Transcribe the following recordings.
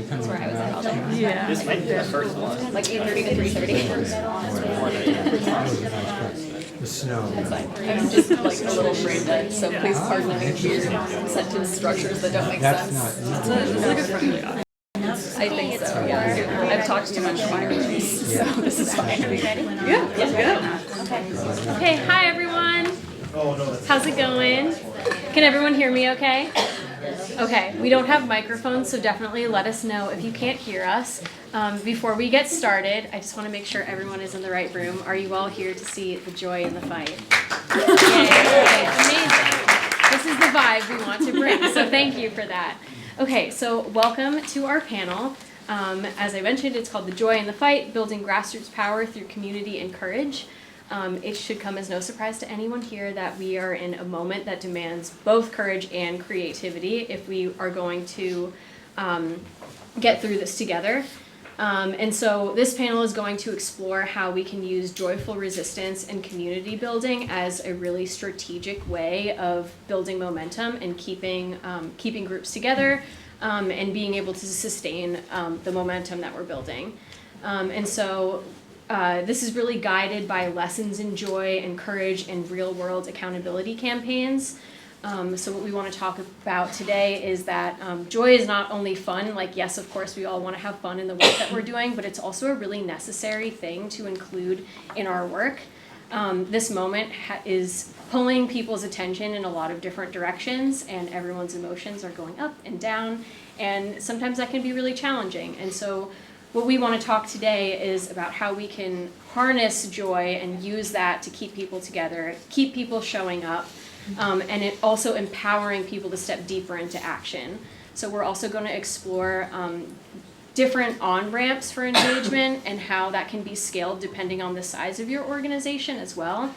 That's where I was at all day. Yeah. This might be the first one. Like 8:30 to 3:30. The snow. That's fine. I'm just like a little brain dead, so please pardon any weird sentence structures that don't make That's sense. not. It's like a friendly audience. I think so, yeah. I've talked too much in my rooms, so this is fine. Yeah, let's go. Okay, hi everyone. How's it going? Can everyone hear me okay? Okay, we don't have microphones, so definitely let us know if you can't hear us. Before we get started, I just want to make sure everyone is in the right room. Are you all here to see the joy in the fight? Yay, amazing. This is the vibe we want to bring, so thank you for that. Okay, so welcome to our panel. As I mentioned, it's called The Joy in the Fight, Building Grassroots Power Through Community and Courage. It should come as no surprise to anyone here that we are in a moment that demands both courage and creativity if we are going to get through this together. And so this panel is going to explore how we can use joyful resistance and community building as a really strategic way of building momentum and keeping groups together and being able to sustain the momentum that we're building. And so this is really guided by lessons in joy and courage and real-world accountability campaigns. So what we want to talk about today is that joy is not only fun, like yes, of course, we all want to have fun in the work that we're doing, but it's also a really necessary thing to include in our work. This moment is pulling people's attention in a lot of different directions, and everyone's emotions are going up and down, and sometimes that can be really challenging. And so what we want to talk today is about how we can harness joy and use that to keep people together, keep people showing up, and it also empowering people to step deeper into action. So we're also going to explore different on-ramps for engagement and how that can be scaled depending on the size of your organization as well,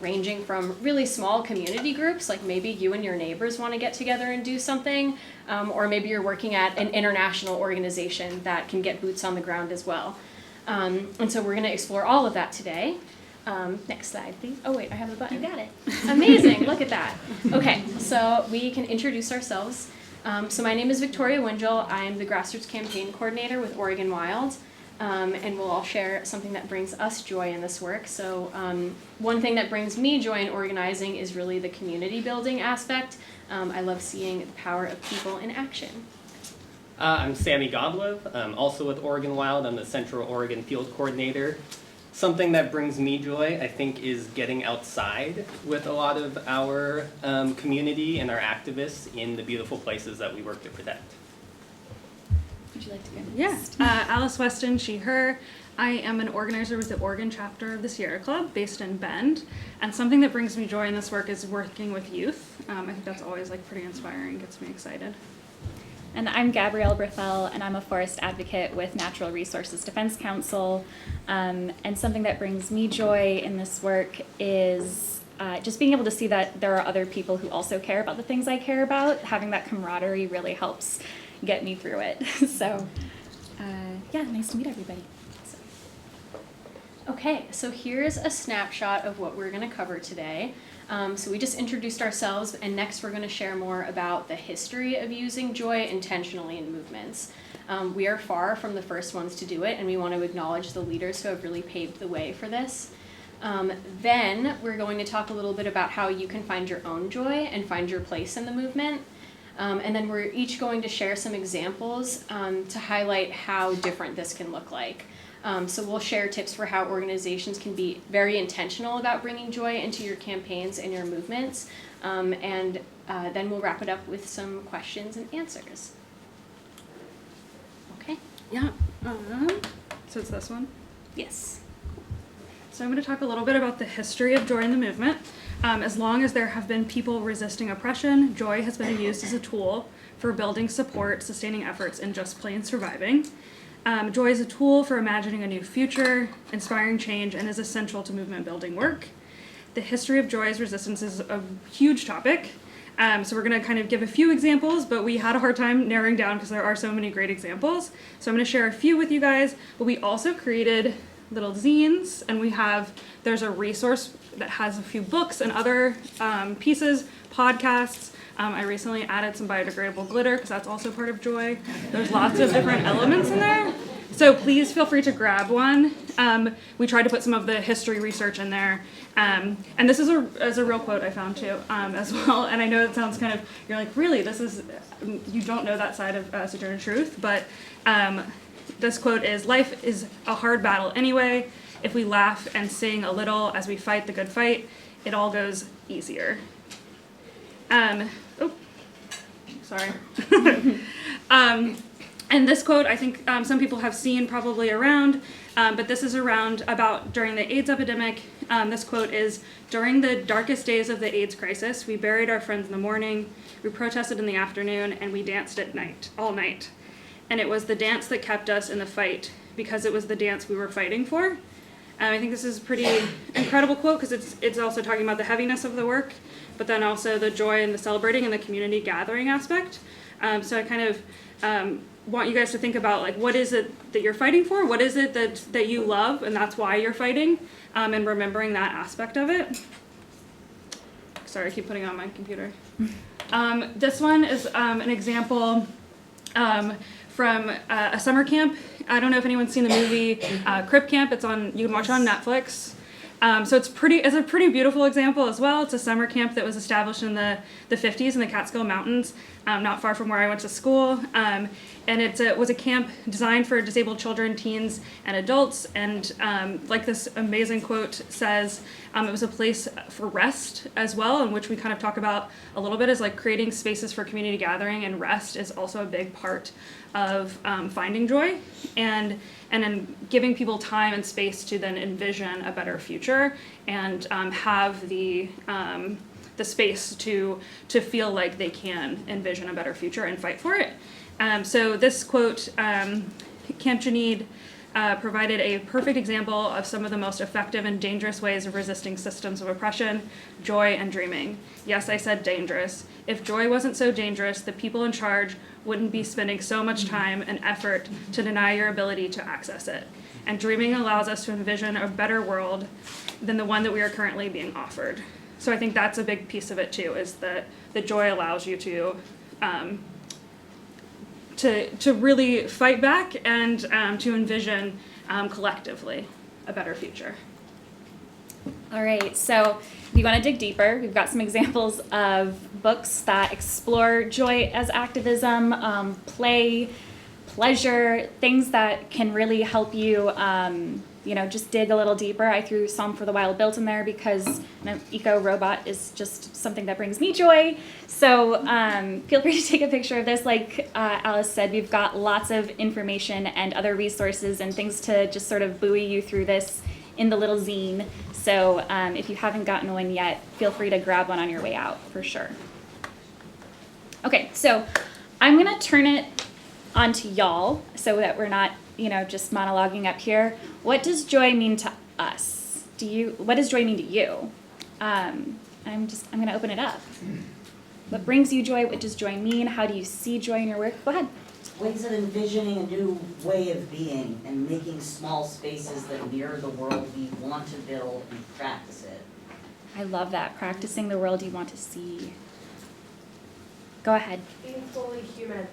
ranging from really small community groups, like maybe you and your neighbors want to get together and do something, or maybe you're working at an international organization that can get boots on the ground as well. And so we're going to explore all of that today. Next slide, please. Oh wait, I have the button. You got it. Amazing, look at that. Okay, so we can introduce ourselves. So my name is Victoria Wingel. I'm the Grassroots Campaign Coordinator with Oregon Wild. And we'll all share something that brings us joy in this work. So one thing that brings me joy in organizing is really the community building aspect. I love seeing the power of people in action. I'm Sammy Godlove. I'm also with Oregon Wild. I'm the Central Oregon Field Coordinator. Something that brings me joy, I think, is getting outside with a lot of our community and our activists in the beautiful places that we work to protect. Would you like to go Yeah, next? Alice Weston, she, her. I am an organizer with the Oregon chapter of the Sierra Club based in Bend. And something that brings me joy in this work is working with youth. I think that's always like pretty inspiring, gets me excited. And I'm Gabrielle Brithell, and I'm a forest advocate with Natural Resources Defense Council. And something that brings me joy in this work is just being able to see that there are other people who also care about the things I care about. Having that camaraderie really helps get me through it. So, yeah, nice to meet everybody. Okay, so here's a snapshot of what we're going to cover today. So we just introduced ourselves, and next we're going to share more about the history of using joy intentionally in movements. We are far from the first ones to do it, and we want to acknowledge the leaders who have really paved the way for this. Then we're going to talk a little bit about how you can find your own joy and find your place in the movement. And then we're each going to share some examples to highlight how different this can look like. So we'll share tips for how organizations can be very intentional about bringing joy into your campaigns and your movements. And then we'll wrap it up with some questions and answers. Okay? Yeah, so it's this one. Yes. So I'm going to talk a little bit about the history of joy in the movement. As long as there have been people resisting oppression, joy has been used as a tool for building support, sustaining efforts, and just plain surviving. Joy is a tool for imagining a new future, inspiring change, and is essential to movement building work. The history of joy's resistance is a huge topic. So we're going to kind of give a few examples, but we had a hard time narrowing down because there are so many great examples. So I'm going to share a few with you guys, but we also created little zines, and there's a resource that has a few books and other pieces, podcasts, I recently added some biodegradable glitter because that's also part of joy. There's lots of different elements in there. So please feel free to grab one. We tried to put some of the history research in there. And this is a real quote I found too, as well. And I know it sounds kind of, you're like, really, you don't know that side of Sojourner Truth, but this quote is, "Life is a hard battle anyway. If we laugh and sing a little as we fight the good fight, it all goes easier." Sorry. And this quote, I think some people have seen probably around, but this is around about during the AIDS epidemic. This quote is, "During the darkest days of the AIDS crisis, we buried our friends in the morning, we protested in the afternoon, and we danced at night, all night. And it was the dance that kept us in the fight, because it was the dance we were fighting for." I think this is a pretty incredible quote because it's also talking about the heaviness of the work, but then also the joy and the celebrating and the community gathering aspect. So I kind of want you guys to think about, like, what is it that you're fighting for? What is it that you love, and that's why you're fighting, and remembering that aspect of it. Sorry, I keep putting on my computer. This one is an example from a summer camp. I don't know if anyone's seen the movie Crip Camp. You can watch it on Netflix. So it's a pretty beautiful example as well. It's a summer camp that was established in the 50s in the Catskill Mountains, not far from where I went to school. And it was a camp designed for disabled children, teens, and adults. And like this amazing quote says, it was a place for rest as well, in which we kind of talk about a little bit, is like creating spaces for community gathering, and rest is also a big part of finding joy, and then giving people time and space to then envision a better future, and have the space to feel like they can envision a better future and fight for it. So this quote, Camp Janine provided a perfect example of some of the most effective and dangerous ways of resisting systems of oppression: joy and dreaming. Yes, I said dangerous. If joy wasn't so dangerous, the people in charge wouldn't be spending so much time and effort to deny your ability to access it. And dreaming allows us to envision a better world than the one that we are currently being offered. So I think that's a big piece of it too, is that the joy allows you to really fight back and to envision collectively a better future. All right, so if you want to dig deeper, we've got some examples of books that explore joy as activism, play, pleasure, things that can really help you, just dig a little deeper. I threw Psalm for the Wild Built in there because an eco-robot is just something that brings me joy. So feel free to take a picture of this. Like Alice said, we've got lots of information and other resources and things to just sort of buoy you through this in the little zine. So if you haven't gotten one yet, feel free to grab one on your way out for sure. Okay, so I'm gonna turn it on to y'all so that we're not, just monologuing up here. What does joy mean to us? What does joy mean to you? I'm gonna open it up. What brings you joy? What does joy mean? How do you see joy in your work? Go ahead. Ways of envisioning a new way of being and making small spaces that mirror the world we want to build and practice it. I love that, practicing the world you want to see. Go ahead. Being fully human.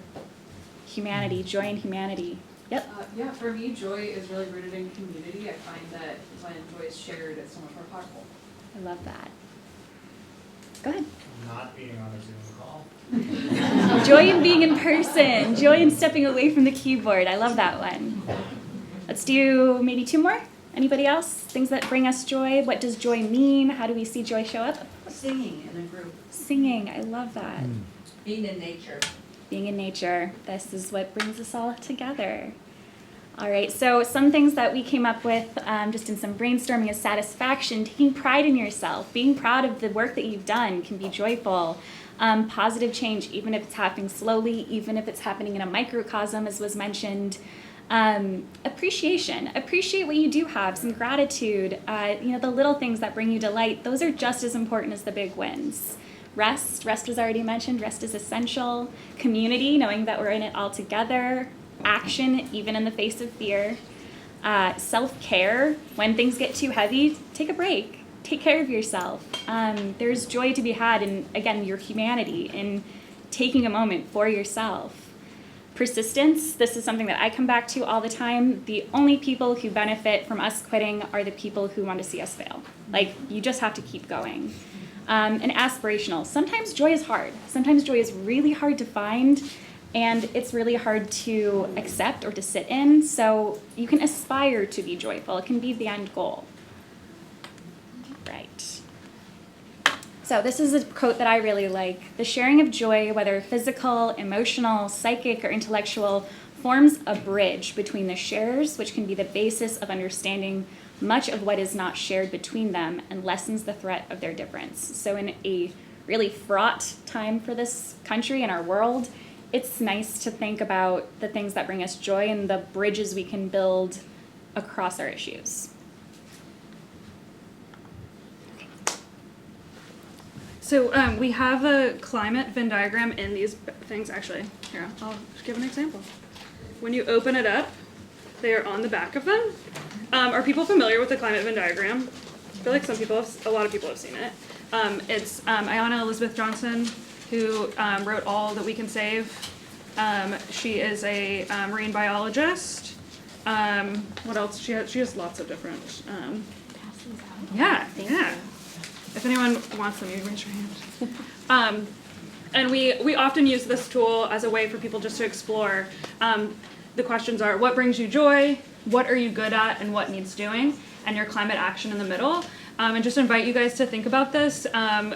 Humanity, joy in humanity. Yep. Yeah, for me, joy is really rooted in community. I find that when joy is shared, it's so much more powerful. I love that. Go ahead. Not being on a Zoom call. Joy in being in person. Joy in stepping away from the keyboard. I love that one. Let's do maybe two more. Anybody else? Things that bring us joy. What does joy mean? How do we see joy show up? Singing in a group. Singing. I love that. Being in nature. Being in nature. This is what brings us all together. All right, so some things that we came up with just in some brainstorming is satisfaction, taking pride in yourself, being proud of the work that you've done can be joyful. Positive change, even if it's happening slowly, even if it's happening in a microcosm, as was mentioned. Appreciation, appreciate what you do have, some gratitude, the little things that bring you delight, those are just as important as the big wins. Rest was already mentioned, rest is essential. Community, knowing that we're in it all together. Action, even in the face of fear. Self-care, when things get too heavy, take a break. take care of yourself. There's joy to be had in, again, your humanity, in taking a moment for yourself. Persistence, this is something that I come back to all the time. The only people who benefit from us quitting are the people who want to see us fail. Like, you just have to keep going. And aspirational. Sometimes joy is hard. Sometimes joy is really hard to find, and it's really hard to accept or to sit in. So you can aspire to be joyful. It can be the end goal. Right. So this is a quote that I really like. The sharing of joy, whether physical, emotional, psychic, or intellectual, forms a bridge between the sharers, which can be the basis of understanding much of what is not shared between them and lessens the threat of their difference. So in a really fraught time for this country and our world, it's nice to think about the things that bring us joy and the bridges we can build across our issues. So we have a climate Venn diagram in these things. Actually, here, I'll give an example. When you open it up, they are on the back of them. Are people familiar with the climate Venn diagram? I feel like a lot of people have seen it. It's Ayanna Elizabeth Johnson, who wrote All That We Can Save. She is a marine biologist. What else? She has lots of different. Yeah. If anyone wants them, you can raise your hand. And we often use this tool as a way for people just to explore. The questions are, what brings you joy? What are you good at, and what needs doing? And your climate action in the middle. And just invite you guys to think about this,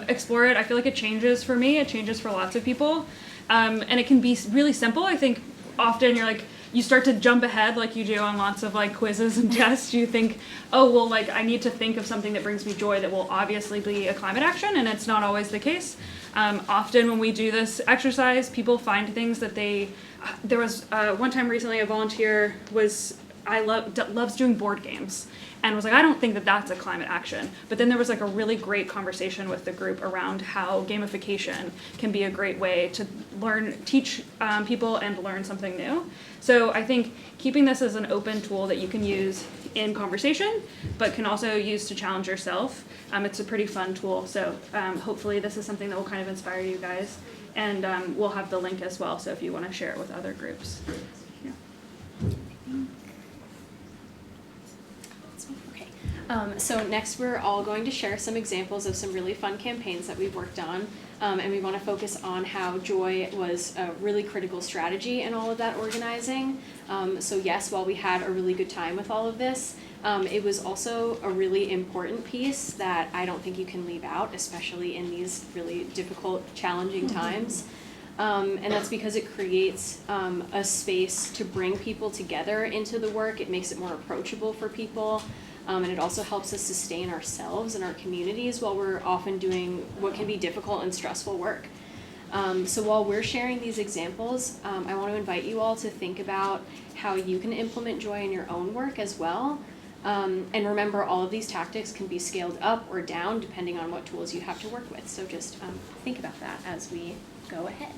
explore it. I feel like it changes for me. It changes for lots of people. And it can be really simple. I think often you're like, you start to jump ahead like you do on lots of like quizzes and tests. You think, oh, well, like I need to think of something that brings me joy that will obviously be a climate action, and it's not always the case. Often when we do this exercise, people find things that there was one time recently a volunteer loves doing board games, and was like, I don't think that that's a climate action. But then there was like a really great conversation with the group around how gamification can be a great way to teach people and learn something new. So I think keeping this as an open tool that you can use in conversation, but can also use to challenge yourself. It's a pretty fun tool. So hopefully this is something that will kind of inspire you guys. And we'll have the link as well, so if you want to share it with other groups. Yeah. So next we're all going to share some examples of some really fun campaigns that we've worked on. And we want to focus on how joy was a really critical strategy in all of that organizing. So yes, while we had a really good time with all of this, it was also a really important piece that I don't think you can leave out, especially in these really difficult, challenging times. And that's because it creates a space to bring people together into the work. It makes it more approachable for people. And it also helps us sustain ourselves and our communities while we're often doing what can be difficult and stressful work. So while we're sharing these examples, I want to invite you all to think about how you can implement joy in your own work as well. And remember, all of these tactics can be scaled up or down depending on what tools you have to work with. So just think about that as we go ahead.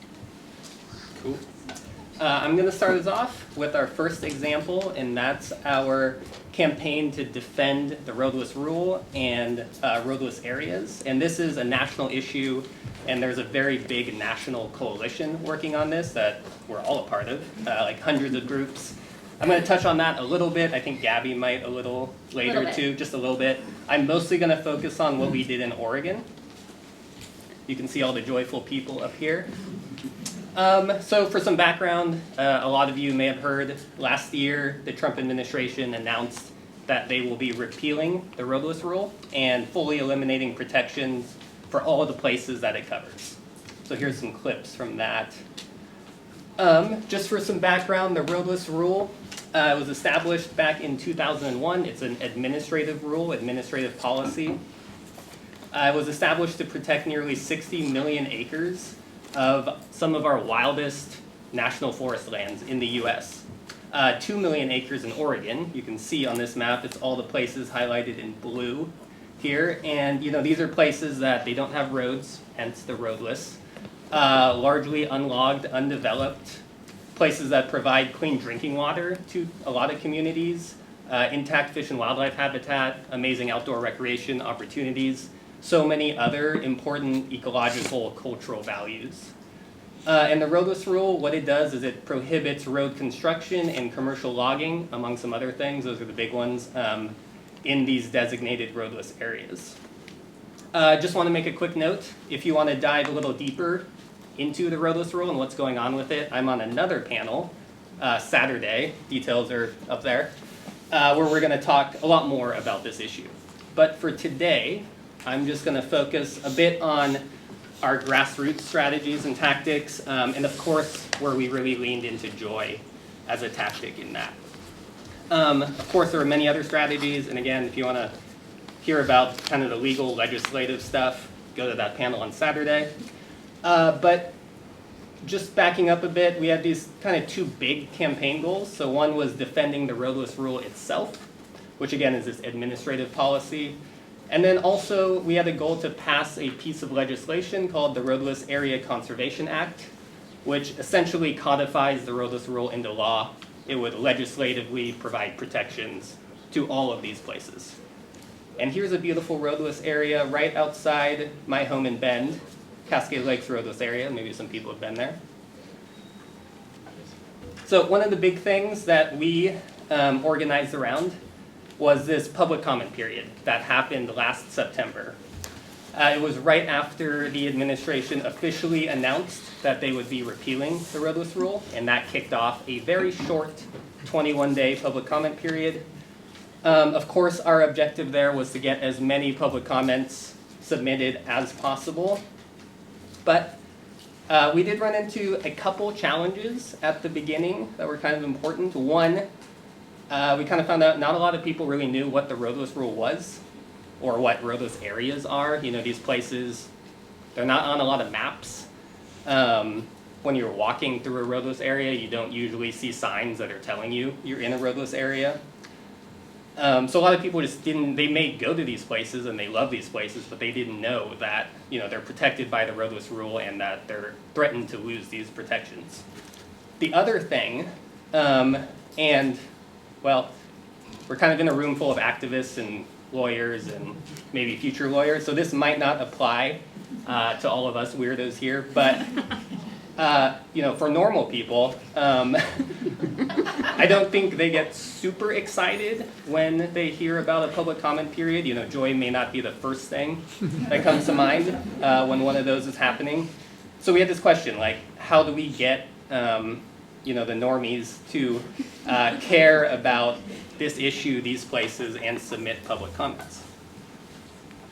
Cool. I'm going to start us off with our first example, and that's our campaign to defend the roadless rule and roadless areas. And this is a national issue, and there's a very big national coalition working on this that we're all a part of, like hundreds of groups. I'm going to touch on that a little bit. I think Gabby might a little later too, just a little bit. I'm mostly going to focus on what we did in Oregon. You can see all the joyful people up here. So for some background, a lot of you may have heard last year the Trump administration announced that they will be repealing the roadless rule and fully eliminating protections for all of the places that it covers. So here's some clips from that. Just for some background, the roadless rule was established back in 2001. It's an administrative rule, administrative policy. It was established to protect nearly 60 million acres of some of our wildest national forest lands in the U.S. 2 million acres in Oregon. You can see on this map, it's all the places highlighted in blue here. And these are places that they don't have roads, hence the roadless. Largely unlogged, undeveloped. Places that provide clean drinking water to a lot of communities. intact fish and wildlife habitat, amazing outdoor recreation opportunities, so many other important ecological, cultural values. And the roadless rule, what it does is it prohibits road construction and commercial logging, among some other things, those are the big ones, in these designated roadless areas. Just want to make a quick note, if you want to dive a little deeper into the roadless rule and what's going on with it, I'm on another panel Saturday, details are up there, where we're going to talk a lot more about this issue. But for today, I'm just going to focus a bit on our grassroots strategies and tactics, and of course, where we really leaned into joy as a tactic in that. Of course, there are many other strategies, and again, if you want to hear about kind of the legal, legislative stuff, go to that panel on Saturday. But just backing up a bit, we had these kind of two big campaign goals. So one was defending the roadless rule itself, which again is this administrative policy. And then also we had a goal to pass a piece of legislation called the Roadless Area Conservation Act, which essentially codifies the roadless rule into law. It would legislatively provide protections to all of these places. And here's a beautiful roadless area right outside my home in Bend, Cascade Lakes roadless area. Maybe some people have been there. So one of the big things that we organized around was this public comment period that happened last September. It was right after the administration officially announced that they would be repealing the roadless rule, and that kicked off a very short 21-day public comment period. Of course, our objective there was to get as many public comments submitted as possible, but we did run into a couple challenges at the beginning that were kind of important. One, we kind of found out not a lot of people really knew what the roadless rule was or what roadless areas are. You know, these places, they're not on a lot of maps. When you're walking through a roadless area, you don't usually see signs that are telling you you're in a roadless area. So a lot of people just didn't, they may go to these places and they love these places, but they didn't know that, you know, they're protected by the roadless rule and that they're threatened to lose these protections. The other thing, and well, we're kind of in a room full of activists and lawyers and maybe future lawyers, so this might not apply to all of us weirdos here, but you know, for normal people, I don't think they get super excited when they hear about a public comment period. You know, joy may not be the first thing that comes to mind when one of those is happening. So we had this question, like, how do we get you know, the normies to care about this issue, these places, and submit public comments?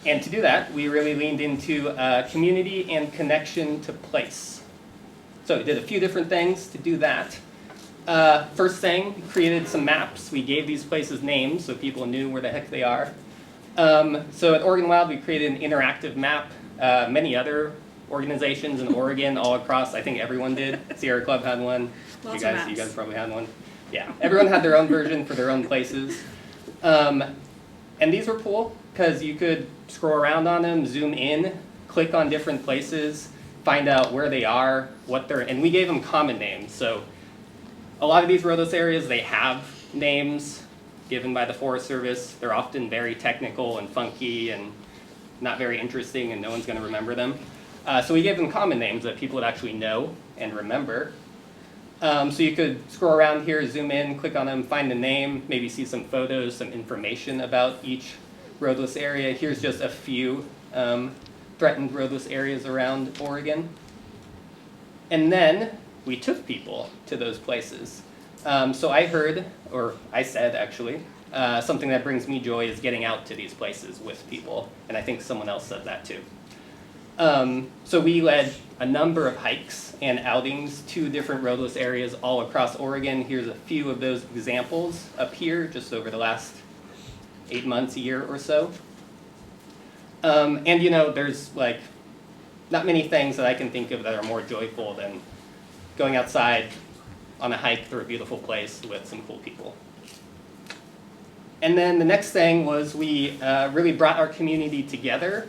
And to do that, we really leaned into community and connection to place. So we did a few different things to do that. First thing, we created some maps. We gave these places names so people knew where the heck they are. So at Oregon Wild, we created an interactive map. Many other organizations in Oregon, all across, I think everyone did. Sierra Club had one. You guys probably had one. Yeah, everyone had their own version for their own places. And these were cool because you could scroll around on them, zoom in, click on different places, find out where they are, what they're, and we gave them common names. So a lot of these roadless areas, they have names given by the Forest Service. They're often very technical and funky and not very interesting, and no one's going to remember them. So we gave them common names that people would actually know and remember. So you could scroll around here, zoom in, click on them, find the name, maybe see some photos, some information about each roadless area. Here's just a few threatened roadless areas around Oregon. And then we took people to those places. So I heard, or I said actually, something that brings me joy is getting out to these places with people. And I think someone else said that too. So we led a number of hikes and outings to different roadless areas all across Oregon. Here's a few of those examples up here, just over the last 8 months, a year or so. And you know, there's like not many things that I can think of that are more joyful than going outside on a hike through a beautiful place with some cool people. And then the next thing was we really brought our community together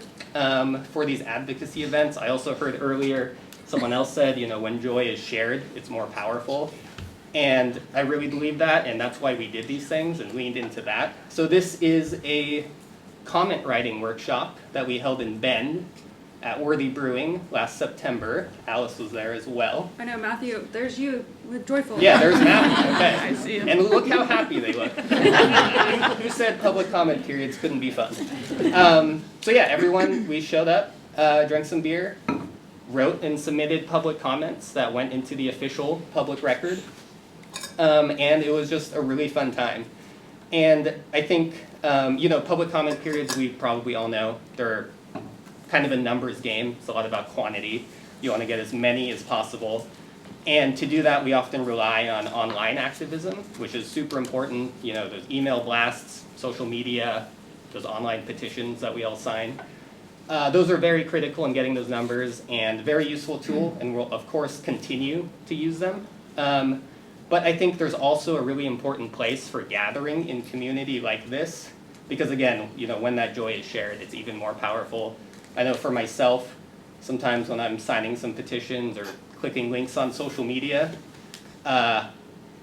for these advocacy events. I also heard earlier someone else said, you know, when joy is shared, it's more powerful. And I really believe that, and that's why we did these things and leaned into that. So this is a comment writing workshop that we held in Bend at Worthy Brewing last September. Alice was there as well. I know, Matthew, there's you with Joyful. Yeah, there's Matthew. Okay. I see him. And look how happy they look. Who said public comment periods couldn't be fun? So yeah, everyone, we showed up, drank some beer, wrote and submitted public comments that went into the official public record. And it was just a really fun time. And I think, public comment periods, we probably all know, they're kind of a numbers game. It's a lot about quantity. You want to get as many as possible. And to do that, we often rely on online activism, which is super important. Those email blasts, social media, those online petitions that we all sign. Those are very critical in getting those numbers and very useful tool, and we'll, of course, continue to use them. But I think there's also a really important place for gathering in community like this, because again, when that joy is shared, it's even more powerful. I know for myself, sometimes when I'm signing some petitions or clicking links on social media,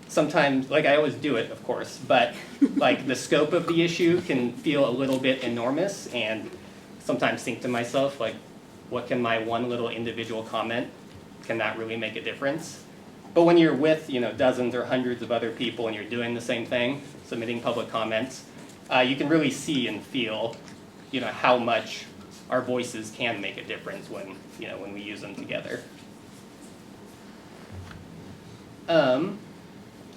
sometimes, I always do it, of course, but the scope of the issue can feel a little bit enormous, and sometimes think to myself, what can my one little individual comment, can that really make a difference? But when you're with, dozens or hundreds of other people and you're doing the same thing, submitting public comments, you can really see and feel, how much our voices can make a difference when we use them together. So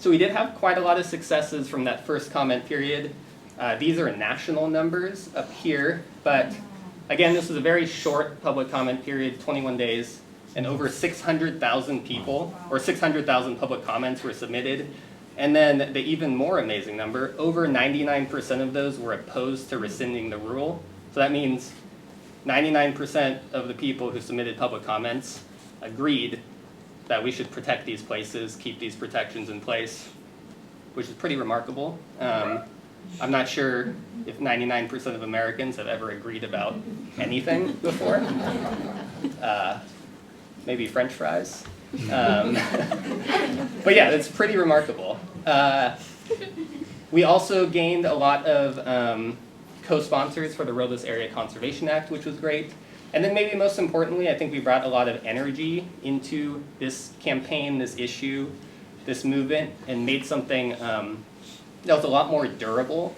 we did have quite a lot of successes from that first comment period. These are national numbers up here, but again, this was a very short public comment period, 21 days. And over 600,000 people, or 600,000 public comments were submitted. And then the even more amazing number, over 99% of those were opposed to rescinding the rule. So that means 99% of the people who submitted public comments agreed that we should protect these places, keep these protections in place, which is pretty remarkable. I'm not sure if 99% of Americans have ever agreed about anything before. Maybe French fries. But yeah, it's pretty remarkable. We also gained a lot of co-sponsors for the Roadless Area Conservation Act, which was great. And then maybe most importantly, I think we brought a lot of energy into this campaign, this issue, this movement, and made something that was a lot more durable,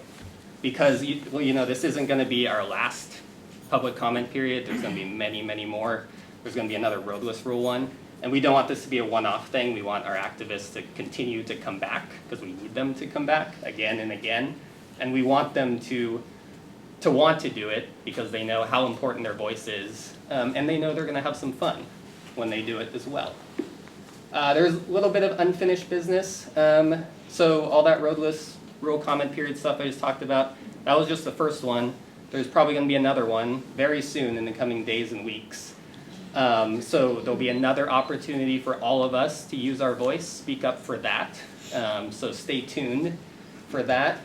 because this isn't going to be our last public comment period. There's going to be many, many more. There's going to be another roadless rule one. And we don't want this to be a one-off thing. We want our activists to continue to come back, because we need them to come back again and again. And we want them to want to do it because they know how important their voice is. And they know they're going to have some fun when they do it as well. There's a little bit of unfinished business. So all that roadless rule comment period stuff I just talked about, that was just the first one. There's probably going to be another one very soon in the coming days and weeks. So there'll be another opportunity for all of us to use our voice, speak up for that. So stay tuned for that.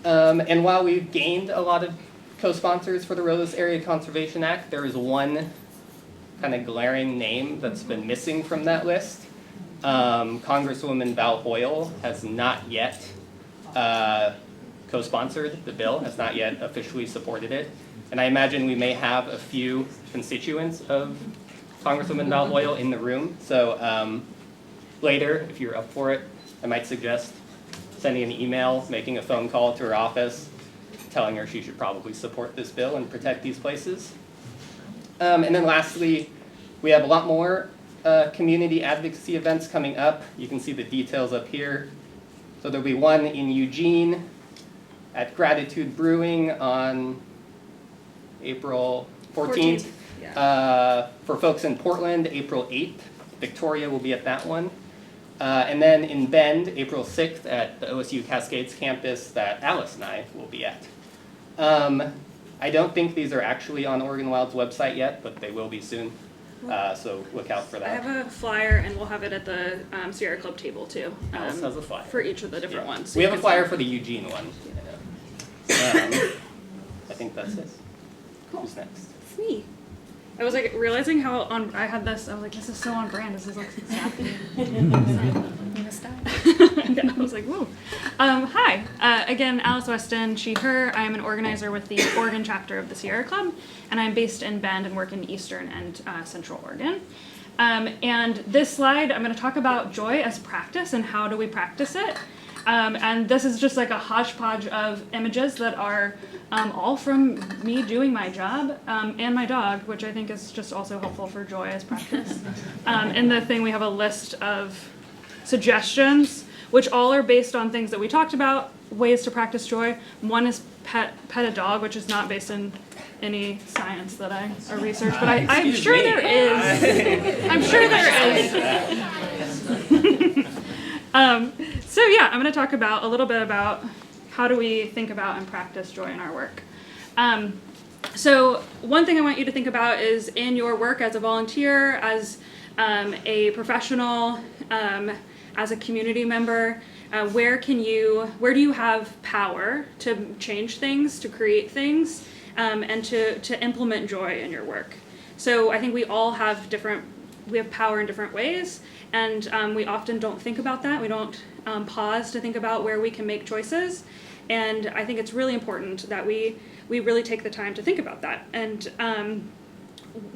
And while we've gained a lot of co-sponsors for the Roadless Area Conservation Act, there is one kind of glaring name that's been missing from that list. Congresswoman Val Hoyle has not yet co-sponsored the bill, has not yet officially supported it. And I imagine we may have a few constituents of Congresswoman Val Hoyle in the room. So later, if you're up for it, I might suggest sending an email, making a phone call to her office, telling her she should probably support this bill and protect these places. And then lastly, we have a lot more community advocacy events coming up. You can see the details up here. So there'll be one in Eugene at Gratitude Brewing on April 14th. Yeah. For folks in Portland, April 8th. Victoria will be at that one. And then in Bend, April 6th at the OSU Cascades campus that Alice and I will be at. I don't think these are actually on Oregon Wild's website yet, but they will be soon. So look out for that. I have a flyer, and we'll have it at the Sierra Club table too. Alice has a flyer. For each of the different ones. So we have a flyer for the Eugene one. I think that's it. Cool. Who's next? It's me. I was realizing how I had this. I was like, this is so on brand. This is like exactly. next time. Yeah, I was like, whoa. Hi, again, Alice Weston, she, her. I am an organizer with the Oregon chapter of the Sierra Club, and I'm based in Bend and work in Eastern and Central Oregon. And this slide, I'm going to talk about joy as practice and how do we practice it. And this is just like a hodgepodge of images that are all from me doing my job and my dog, which I think is just also helpful for joy as practice. In the thing, we have a list of suggestions, which all are based on things that we talked about, ways to practice joy. One is pet a dog, which is not based in any science that I researched, but I'm sure there is. I'm sure there is. So yeah, I'm going to talk about a little bit about how do we think about and practice joy in our work. So one thing I want you to think about is in your work as a volunteer, as a professional, as a community member, where do you have power to change things, to create things, and to implement joy in your work? So I think we all have power in different ways, and we often don't think about that. We don't pause to think about where we can make choices, and I think it's really important that we really take the time to think about that. And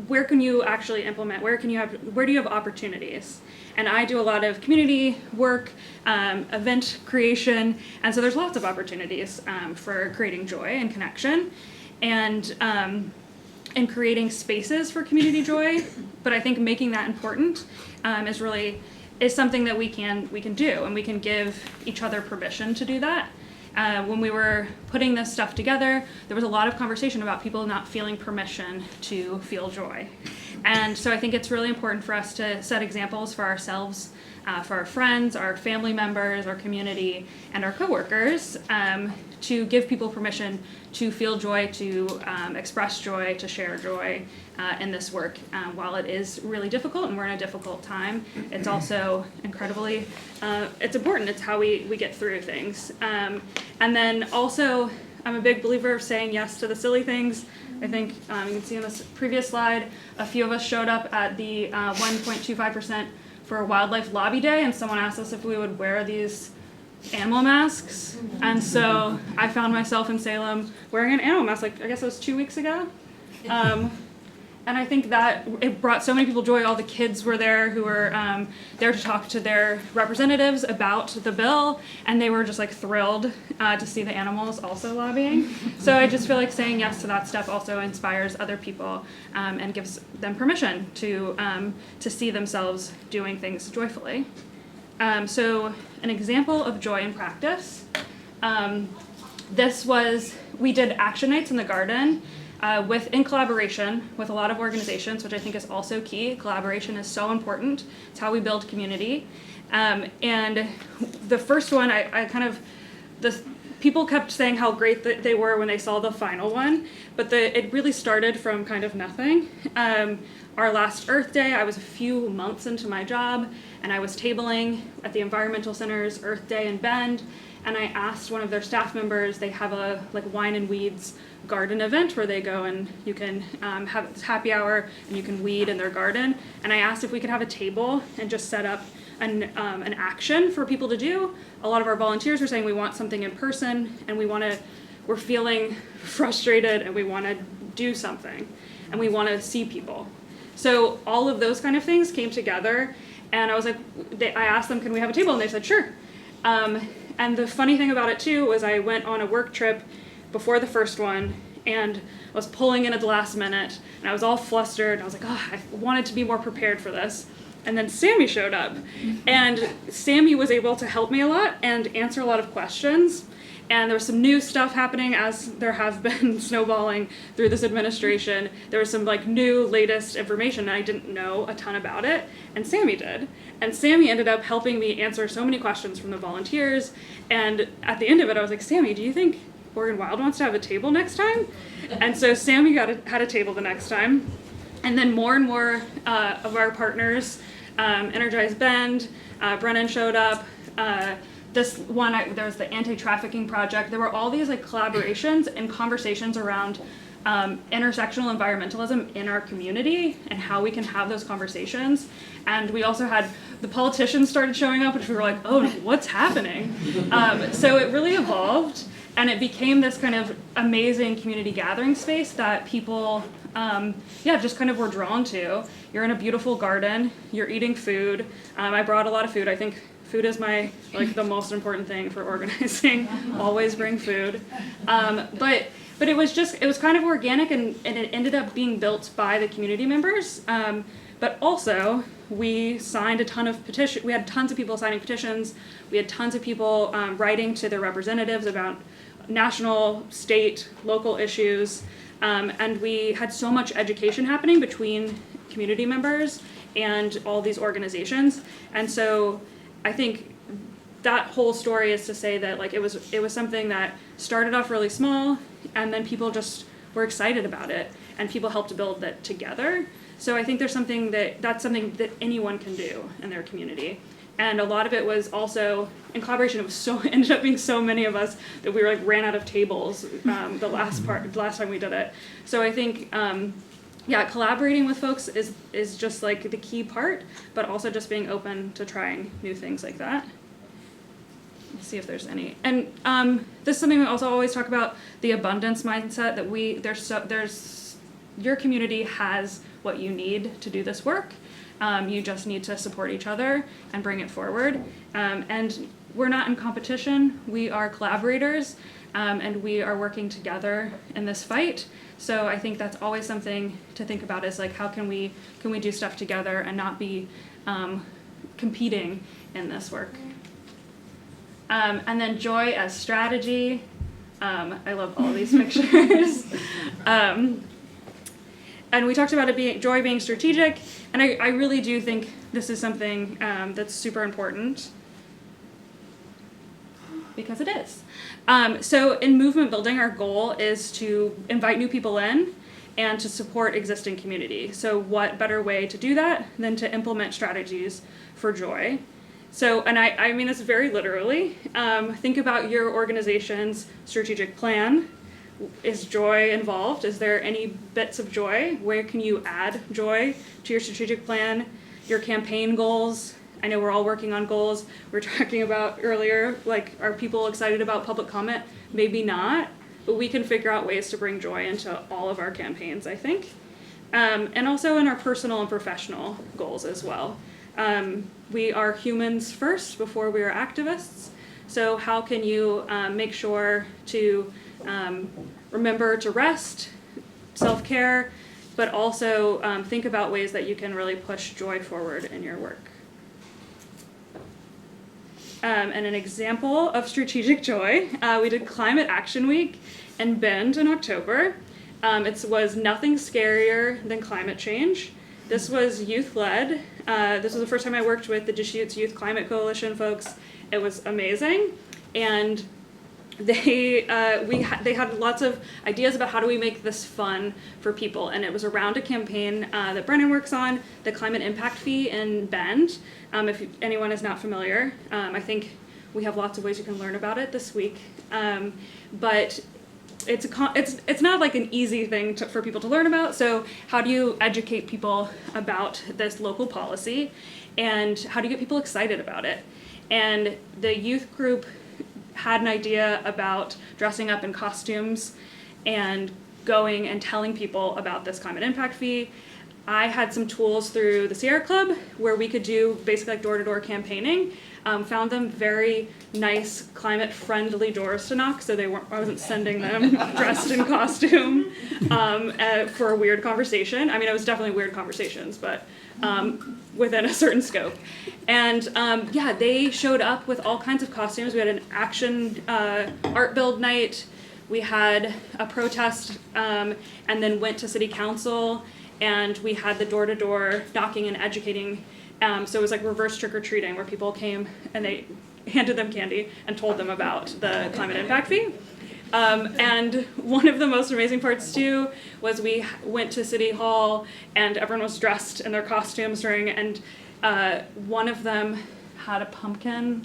where can you actually implement? Where do you have opportunities? And I do a lot of community work, event creation, and so there's lots of opportunities for creating joy and connection, and creating spaces for community joy. But I think making that important is something that we can do, and we can give each other permission to do that. When we were putting this stuff together, there was a lot of conversation about people not feeling permission to feel joy. And so I think it's really important for us to set examples for ourselves, for our friends, our family members, our community, and our coworkers, to give people permission to feel joy, to express joy, to share joy in this work. While it is really difficult and we're in a difficult time, it's also incredibly, it's important. It's how we get through things. And then also, I'm a big believer of saying yes to the silly things. I think you can see on this previous slide, a few of us showed up at the 1.25% for Wildlife Lobby Day, and someone asked us if we would wear these animal masks. And so I found myself in Salem wearing an animal mask, like I guess it was 2 weeks ago. And I think that it brought so many people joy. All the kids were there who were there to talk to their representatives about the bill, and they were just like thrilled to see the animals also lobbying. So I just feel like saying yes to that stuff also inspires other people and gives them permission to see themselves doing things joyfully. So an example of joy in practice, we did action nights in the garden in collaboration with a lot of organizations, which I think is also key. Collaboration is so important. It's how we build community. And the first one, people kept saying how great that they were when they saw the final one, but it really started from kind of nothing. Our last Earth Day, I was a few months into my job, and I was tabling at the Environmental Center's Earth Day in Bend, and I asked one of their staff members, they have a wine and weeds garden event where they go and you can have this happy hour and you can weed in their garden, and I asked if we could have a table and just set up an action for people to do. A lot of our volunteers were saying we want something in person, and we're feeling frustrated and we want to do something and we want to see people. So all of those kind of things came together, and I was like, I asked them, can we have a table? And they said, sure. And the funny thing about it too was I went on a work trip before the first one, and I was pulling in at the last minute, and I was all flustered, and I was like, oh, I wanted to be more prepared for this. And then Sammy showed up, and Sammy was able to help me a lot and answer a lot of questions. And there was some new stuff happening, as there have been snowballing through this administration. There was some new latest information, and I didn't know a ton about it, and Sammy did. And Sammy ended up helping me answer so many questions from the volunteers. And at the end of it, I was like, Sammy, do you think Oregon Wild wants to have a table next time? And so Sammy had a table the next time. And then more and more of our partners, Energize Bend, Brennan showed up. This one, there was the anti-trafficking project. There were all these collaborations and conversations around intersectional environmentalism in our community and how we can have those conversations. And we also had the politicians started showing up, which we were like, oh, what's happening? So it really evolved, and it became this kind of amazing community gathering space that people, just kind of were drawn to. You're in a beautiful garden, you're eating food. I brought a lot of food. I think food is the most important thing for organizing. Always bring food. But it was kind of organic, and it ended up being built by the community members. But also, we signed a ton of petitions. We had tons of people signing petitions. We had tons of people writing to their representatives about national, state, local issues. And we had so much education happening between community members and all these organizations. And so I think that whole story is to say that it was something that started off really small, and then people just were excited about it, and people helped build that together. So I think that's something that anyone can do in their community. And a lot of it was also in collaboration. It ended up being so many of us that we ran out of tables the last time we did it. So I think collaborating with folks is just the key part, but also just being open to trying new things like that. Let's see if there's any. And this is something we also always talk about, the abundance mindset, that your community has what you need to do this work. You just need to support each other and bring it forward. And we're not in competition. We are collaborators, and we are working together in this fight. So I think that's always something to think about, is how can we do stuff together and not be competing in this work. And then joy as strategy. I love all these pictures. And we talked about joy being strategic, and I really do think this is something that's super important, because it is. So in movement building, our goal is to invite new people in and to support existing community. So what better way to do that than to implement strategies for joy? So, and I mean this very literally, think about your organization's strategic plan. Is joy involved? Is there any bits of joy? Where can you add joy to your strategic plan? Your campaign goals. I know we're all working on goals. We were talking about earlier, are people excited about public comment? Maybe not, but we can figure out ways to bring joy into all of our campaigns, I think. And also in our personal and professional goals as well. We are humans first before we are activists. So how can you make sure to remember to rest, self-care, but also think about ways that you can really push joy forward in your work. And an example of strategic joy, we did Climate Action Week in Bend in October. It was nothing scarier than climate change. This was youth-led. This was the first time I worked with the Deschutes Youth Climate Coalition folks. It was amazing, and they had lots of ideas about how do we make this fun for people, and it was around a campaign that Brennan works on, the Climate Impact Fee in Bend. If anyone is not familiar, I think we have lots of ways you can learn about it this week, but it's not an easy thing for people to learn about. So how do you educate people about this local policy, and how do you get people excited about it? And the youth group had an idea about dressing up in costumes and going and telling people about this climate impact fee. I had some tools through the Sierra Club where we could do basically door-to-door campaigning. Found them very nice, climate-friendly doors to knock, so I wasn't sending them dressed in costume for a weird conversation. I mean, it was definitely weird conversations, but within a certain scope. And they showed up with all kinds of costumes. We had an action art build night. We had a protest, and then went to city council, and we had the door-to-door knocking and educating. So it was reverse trick-or-treating, where people came and they handed them candy and told them about the climate impact fee. And one of the most amazing parts too was we went to City Hall and everyone was dressed in their costumes and one of them had a pumpkin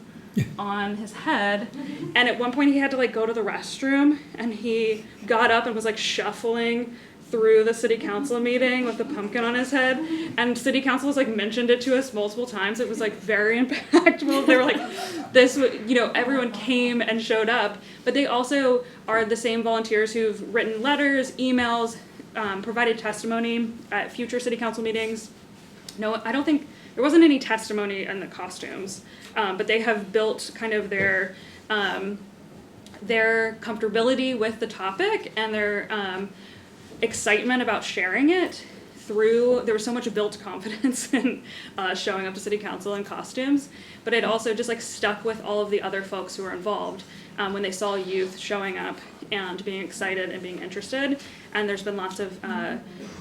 on his head, and at one point he had to like go to the restroom, and he got up and was like shuffling through the city council meeting with the pumpkin on his head, and city council has like mentioned it to us multiple times. It was like very impactful. They were like, this, you know, everyone came and showed up, but they also are the same volunteers who've written letters, emails, provided testimony at future city council meetings. No, I don't think there wasn't any testimony in the costumes, but they have built kind of their comfortability with the topic and their excitement about sharing it through, there was so much built confidence in showing up to city council in costumes, but it also just like stuck with all of the other folks who were involved when they saw youth showing up and being excited and being interested. And there's been lots of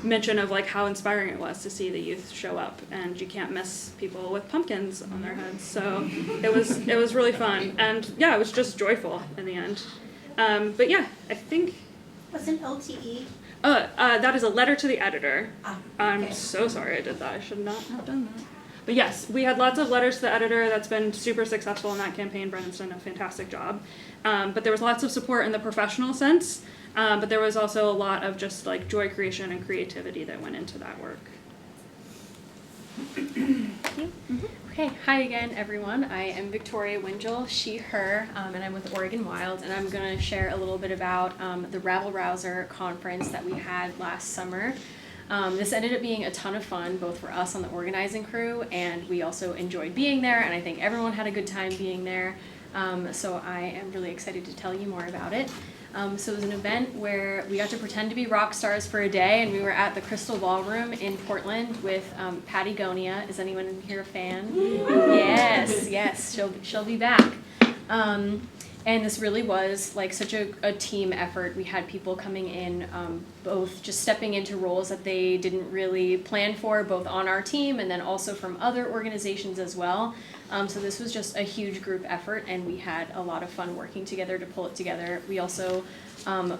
mention of like how inspiring it was to see the youth show up, and you can't miss people with pumpkins on their heads. So it was really fun, and yeah, it was just joyful in the end. But yeah, I think. What's an LTE? That is a letter to the editor. Okay. I'm so sorry I did that. I should not have done that. But yes, we had lots of letters to the editor. That's been super successful in that campaign. Brendan's done a fantastic job. But there was lots of support in the professional sense. But there was also a lot of just like joy creation and creativity that went into that work. Okay, hi again, everyone. I am Victoria Wingel, she, her, and I'm with Oregon Wild, and I'm going to share a little bit about the Rabble Rouser conference that we had last summer. This ended up being a ton of fun, both for us on the organizing crew, and we also enjoyed being there, and I think everyone had a good time being there, so I am really excited to tell you more about it. So it was an event where we got to pretend to be rock stars for a day, and we were at the Crystal Ballroom in Portland with Patagonia. Is anyone here a fan? Yes, she'll be back. And this really was like such a team effort. We had people coming in, both just stepping into roles that they didn't really plan for, both on our team and then also from other organizations as well. So this was just a huge group effort, and we had a lot of fun working together to pull it together. We also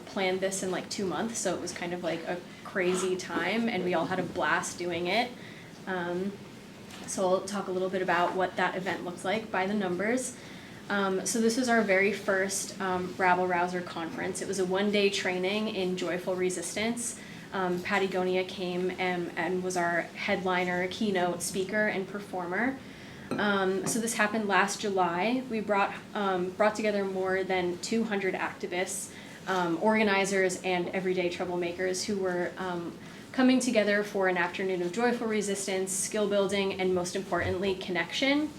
planned this in like 2 months, so it was kind of like a crazy time, and we all had a blast doing it. So I'll talk a little bit about what that event looks like by the numbers. So this was our very first Rabble Rouser conference. It was a one-day training in joyful resistance. Patagonia came and was our headliner, keynote speaker, and performer. So this happened last July. We brought together more than 200 activists, organizers, and everyday troublemakers who were coming together for an afternoon of joyful resistance, skill building, and most importantly, connection.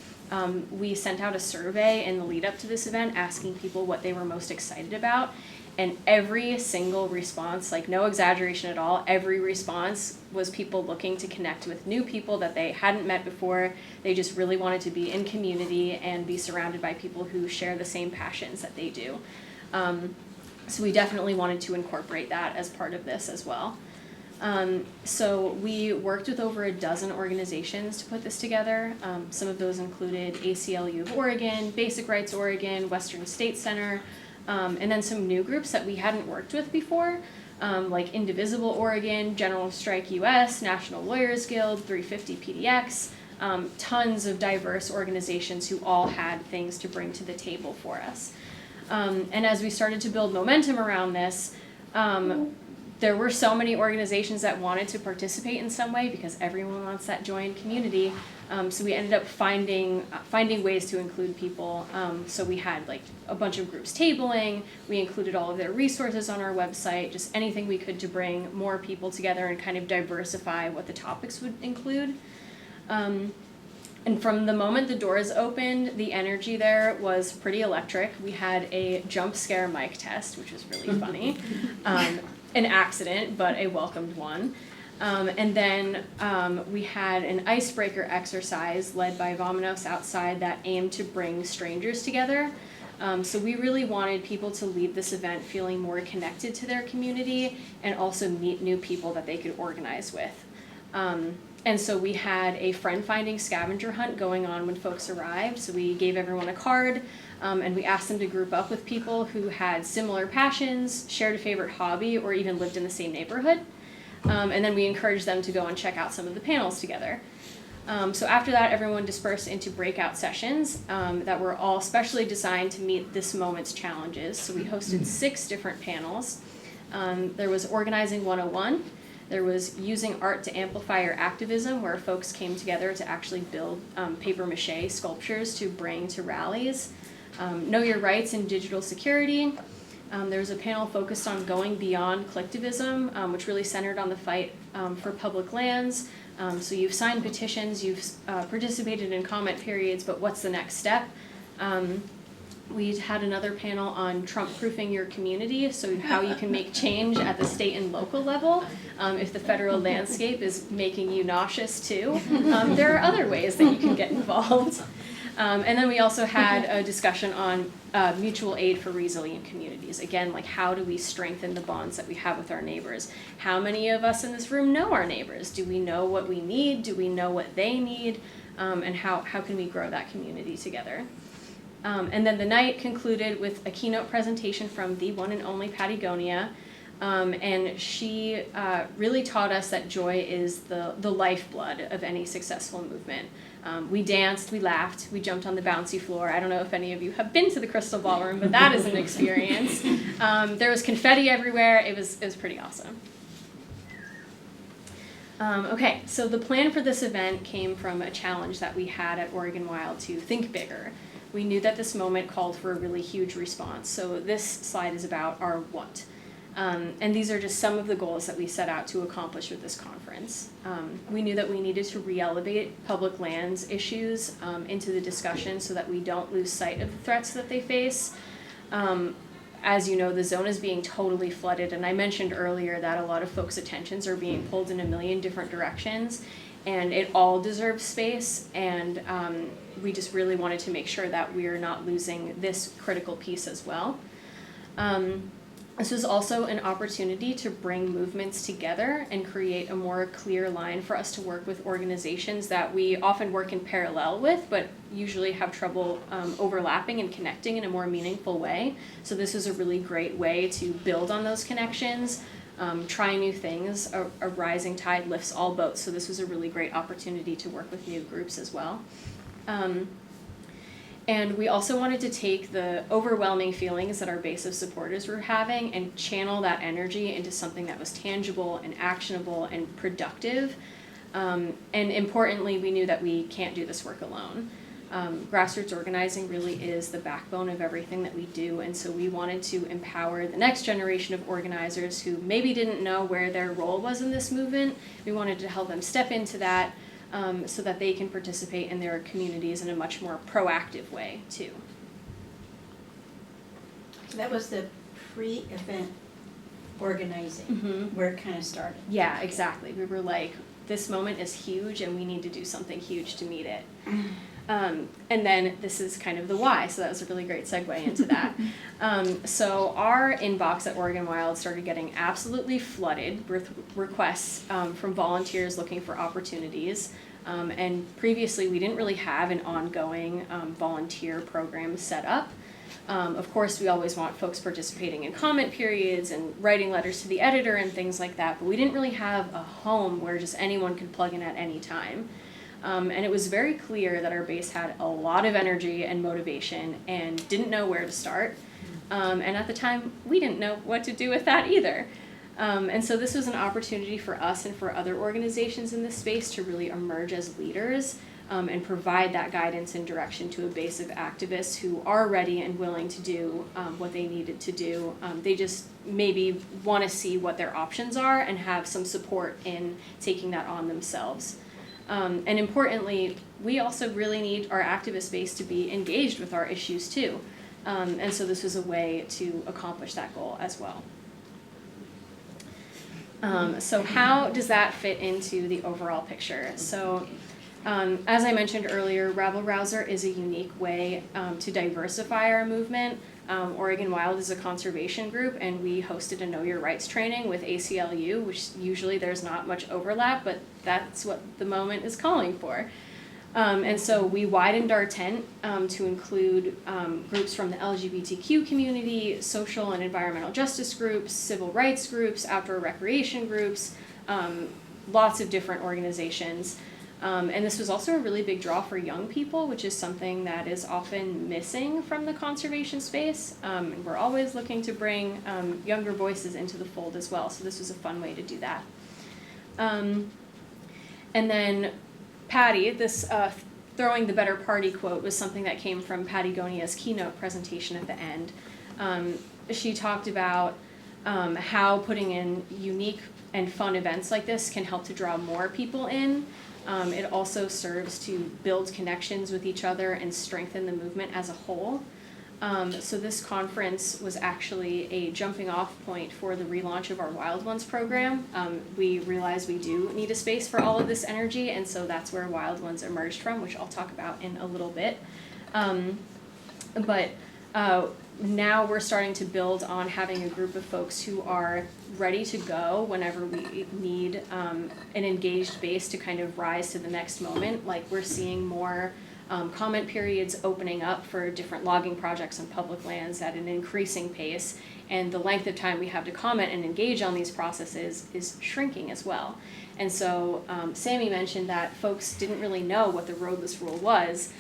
We sent out a survey in the lead up to this event asking people what they were most excited about, and every single response, like no exaggeration at all, every response was people looking to connect with new people that they hadn't met before. They just really wanted to be in community and be surrounded by people who share the same passions that they do. So we definitely wanted to incorporate that as part of this as well. So we worked with over a dozen organizations to put this together. Some of those included ACLU of Oregon, Basic Rights Oregon, Western State Center, and then some new groups that we hadn't worked with before, like Indivisible Oregon, General Strike US, National Lawyers Guild, 350 PDX, tons of diverse organizations who all had things to bring to the table for us. And as we started to build momentum around this, there were so many organizations that wanted to participate in some way because everyone wants that joined community. So we ended up finding ways to include people. So we had like a bunch of groups tabling. We included all of their resources on our website, just anything we could to bring more people together and kind of diversify what the topics would include. And from the moment the doors opened, the energy there was pretty electric. We had a jump scare mic test, which was really funny. An accident, but a welcomed one. And then we had an icebreaker exercise led by Vominos outside that aimed to bring strangers together. So we really wanted people to leave this event feeling more connected to their community and also meet new people that they could organize with. And so we had a friend-finding scavenger hunt going on when folks arrived. So we gave everyone a card, and we asked them to group up with people who had similar passions, shared a favorite hobby, or even lived in the same neighborhood. And then we encouraged them to go and check out some of the panels together. So after that, everyone dispersed into breakout sessions that were all specially designed to meet this moment's challenges. So we hosted 6 different panels. There was Organizing 101. There was Using Art to Amplify Your Activism, where folks came together to actually build papier-mâché sculptures to bring to rallies. Know Your Rights in Digital Security. There was a panel focused on going beyond collectivism, which really centered on the fight for public lands. So you've signed petitions, you've participated in comment periods, but what's the next step? We had another panel on Trump-proofing your community, so how you can make change at the state and local level. If the federal landscape is making you nauseous too, there are other ways that you can get involved. And then we also had a discussion on mutual aid for resilient communities. Again, like how do we strengthen the bonds that we have with our neighbors? How many of us in this room know our neighbors? Do we know what we need? Do we know what they need? And how can we grow that community together? And then the night concluded with a keynote presentation from the one and only Patagonia. And she really taught us that joy is the lifeblood of any successful movement. We danced, we laughed, we jumped on the bouncy floor. I don't know if any of you have been to the Crystal Ballroom, but that is an experience. There was confetti everywhere. It was pretty awesome. Okay, so the plan for this event came from a challenge that we had at Oregon Wild to think bigger. We knew that this moment called for a really huge response. So this slide is about our what. And these are just some of the goals that we set out to accomplish with this conference. We knew that we needed to re-elevate public lands issues into the discussion so that we don't lose sight of the threats that they face. As you know, the zone is being totally flooded, and I mentioned earlier that a lot of folks' attentions are being pulled in a million different directions, and it all deserves space, and we just really wanted to make sure that we are not losing this critical piece as well. This was also an opportunity to bring movements together and create a more clear line for us to work with organizations that we often work in parallel with, but usually have trouble overlapping and connecting in a more meaningful way. So this was a really great way to build on those connections, try new things. A rising tide lifts all boats, so this was a really great opportunity to work with new groups as well. And we also wanted to take the overwhelming feelings that our base of supporters were having and channel that energy into something that was tangible and actionable and productive. And importantly, we knew that we can't do this work alone. Grassroots organizing really is the backbone of everything that we do, and so we wanted to empower the next generation of organizers who maybe didn't know where their role was in this movement. We wanted to help them step into that, so that they can participate in their communities in a much more proactive way, too. So that was the pre-event organizing, where it kind of started. Yeah, exactly. We were like, this moment is huge, and we need to do something huge to meet it. And then this is kind of the why, so that was a really great segue into that. So our inbox at Oregon Wild started getting absolutely flooded with requests from volunteers looking for opportunities. And previously, we didn't really have an ongoing volunteer program set up. Of course, we always want folks participating in comment periods and writing letters to the editor and things like that, but we didn't really have a home where just anyone could plug in at any time. And it was very clear that our base had a lot of energy and motivation and didn't know where to start. And at the time, we didn't know what to do with that either. And so this was an opportunity for us and for other organizations in this space to really emerge as leaders and provide that guidance and direction to a base of activists who are ready and willing to do what they needed to do. They just maybe want to see what their options are and have some support in taking that on themselves. And importantly, we also really need our activist base to be engaged with our issues too. And so this was a way to accomplish that goal as well. So how does that fit into the overall picture? So as I mentioned earlier, Rabble Rouser is a unique way to diversify our movement. Oregon Wild is a conservation group, and we hosted a Know Your Rights training with ACLU, which usually there's not much overlap, but that's what the moment is calling for. And so we widened our tent to include groups from the LGBTQ community, social and environmental justice groups, civil rights groups, outdoor recreation groups, lots of different organizations. And this was also a really big draw for young people, which is something that is often missing from the conservation space. And we're always looking to bring younger voices into the fold as well, so this was a fun way to do that. And then Patty, this throwing the better party quote was something that came from Patty Gonia's keynote presentation at the end. She talked about how putting in unique and fun events like this can help to draw more people in. It also serves to build connections with each other and strengthen the movement as a whole. So this conference was actually a jumping off point for the relaunch of our Wild Ones program. We realized we do need a space for all of this energy, and so that's where Wild Ones emerged from, which I'll talk about in a little bit. Now we're starting to build on having a group of folks who are ready to go whenever we need an engaged base to kind of rise to the next moment. Like, we're seeing more comment periods opening up for different logging projects on public lands at an increasing pace, and the length of time we have to comment and engage on these processes is shrinking as well. And so Sammy mentioned that folks didn't really know what the roadless rule was.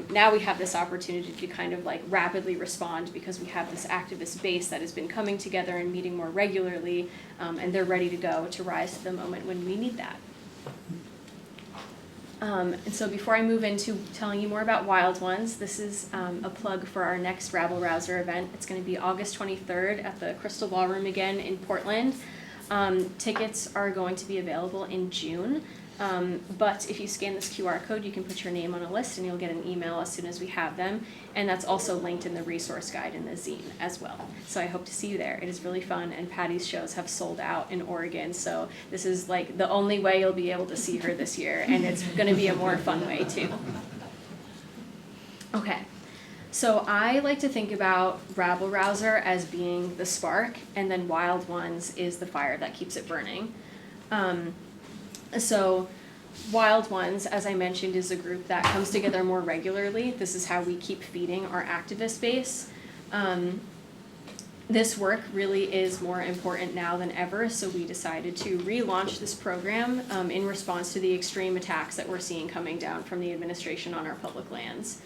Now we have this opportunity to kind of like rapidly respond because we have this activist base that has been coming together and meeting more regularly, and they're ready to go to rise to the moment when we need that. And so before I move into telling you more about Wild Ones, this is a plug for our next Rabble Rouser event. It's going to be August 23rd at the Crystal Ballroom again in Portland. Tickets are going to be available in June, but if you scan this QR code, you can put your name on a list and you'll get an email as soon as we have them, and that's also linked in the resource guide in the zine as well. So I hope to see you there. It is really fun, and Patty's shows have sold out in Oregon, so this is like the only way you'll be able to see her this year, and it's going to be a more fun way too. Okay. So I like to think about Rabble Rouser as being the spark, and then Wild Ones is the fire that keeps it burning. So Wild Ones, as I mentioned, is a group that comes together more regularly. This is how we keep feeding our activist base. This work really is more important now than ever, so we decided to relaunch this program in response to the extreme attacks that we're seeing coming down from the administration on our public lands.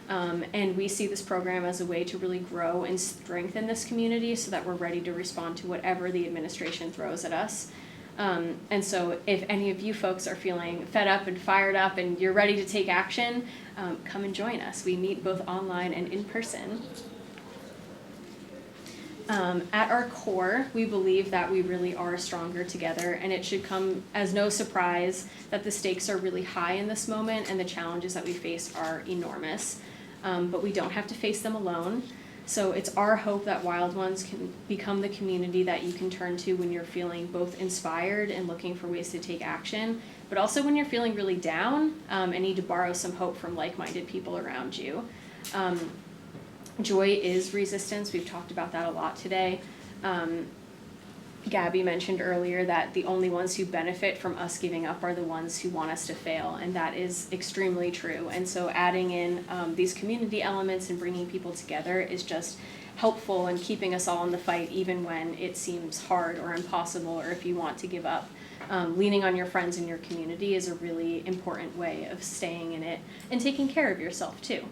And we see this program as a way to really grow and strengthen this community so that we're ready to respond to whatever the administration throws at us. And so if any of you folks are feeling fed up and fired up and you're ready to take action, come and join us. We meet both online and in person. At our core, we believe that we really are stronger together, and it should come as no surprise that the stakes are really high in this moment and the challenges that we face are enormous. But we don't have to face them alone. So it's our hope that Wild Ones can become the community that you can turn to when you're feeling both inspired and looking for ways to take action, but also when you're feeling really down and need to borrow some hope from like-minded people around you. Joy is resistance. We've talked about that a lot today. Gabby mentioned earlier that the only ones who benefit from us giving up are the ones who want us to fail, and that is extremely true. And so adding in these community elements and bringing people together is just helpful in keeping us all in the fight, even when it seems hard or impossible, or if you want to give up. Leaning on your friends and your community is a really important way of staying in it and taking care of yourself too.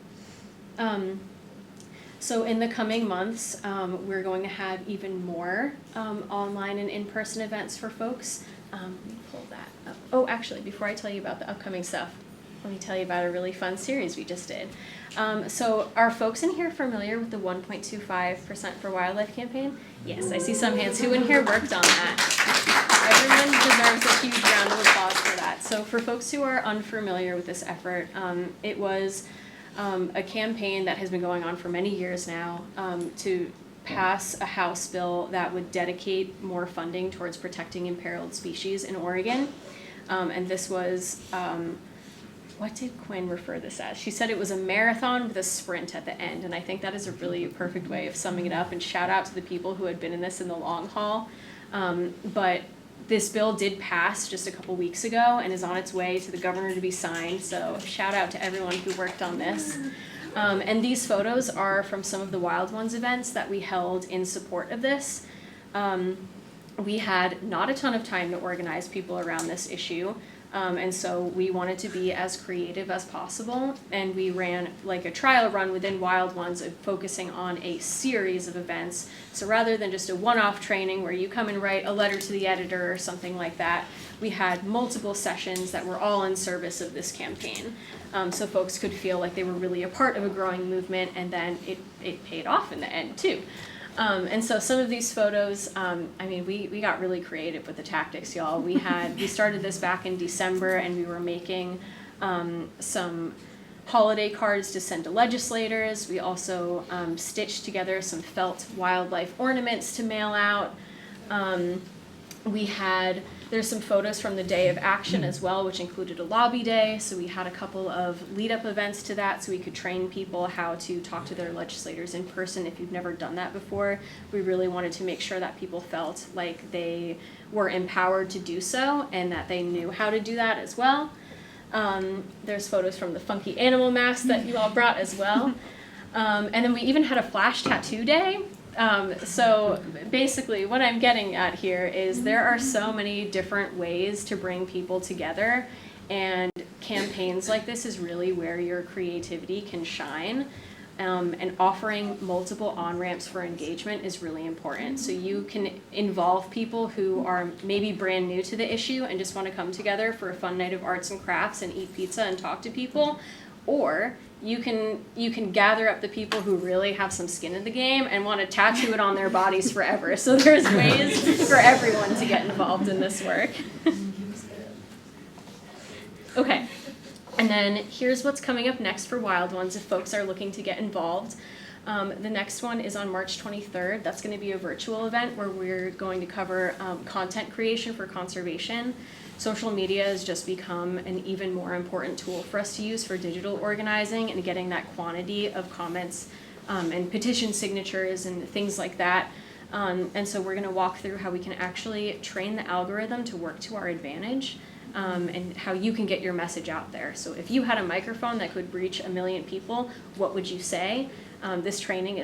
So in the coming months, we're going to have even more online and in-person events for folks. Let me pull that up. Oh, actually, before I tell you about the upcoming stuff, let me tell you about a really fun series we just did. So are folks in here familiar with the 1.25% for Wildlife campaign? Yes, I see some hands. Who in here worked on that? Everyone deserves a huge round of applause for that. So for folks who are unfamiliar with this effort, it was a campaign that has been going on for many years now to pass a House bill that would dedicate more funding towards protecting imperiled species in Oregon. And this was, what did Quinn refer this as? She said it was a marathon with a sprint at the end, and I think that is a really perfect way of summing it up, and shout out to the people who had been in this in the long haul. But this bill did pass just a couple weeks ago and is on its way to the governor to be signed, so shout out to everyone who worked on this. And these photos are from some of the Wild Ones events that we held in support of this. We had not a ton of time to organize people around this issue, And so we wanted to be as creative as possible, and we ran like a trial run within Wild Ones of focusing on a series of events. So rather than just a one-off training where you come and write a letter to the editor or something like that, we had multiple sessions that were all in service of this campaign. So folks could feel like they were really a part of a growing movement, and then it paid off in the end too. And so some of these photos, we got really creative with the tactics, y'all. We started this back in December, and we were making some holiday cards to send to legislators. We also stitched together some felt wildlife ornaments to mail out. There's some photos from the day of action as well, which included a lobby day. So we had a couple of lead-up events to that so we could train people how to talk to their legislators in person if you've never done that before. We really wanted to make sure that people felt like they were empowered to do so and that they knew how to do that as well. There's photos from the funky animal masks that you all brought as well. And then we even had a flash tattoo day. So basically what I'm getting at here is there are so many different ways to bring people together, and campaigns like this is really where your creativity can shine. And offering multiple on-ramps for engagement is really important. So you can involve people who are maybe brand new to the issue and just want to come together for a fun night of arts and crafts and eat pizza and talk to people, or you can gather up the people who really have some skin in the game and want to tattoo it on their bodies forever. So there's ways for everyone to get involved in this work. Okay, and then here's what's coming up next for Wild Ones if folks are looking to get involved. The next one is on March 23rd. That's going to be a virtual event where we're going to cover content creation for conservation. Social media has just become an even more important tool for us to use for digital organizing and getting that quantity of comments and petition signatures and things like that. And so we're going to walk through how we can actually train the algorithm to work to our advantage, and how you can get your message out there. So if you had a microphone that could reach 1 million people, what would you say? This training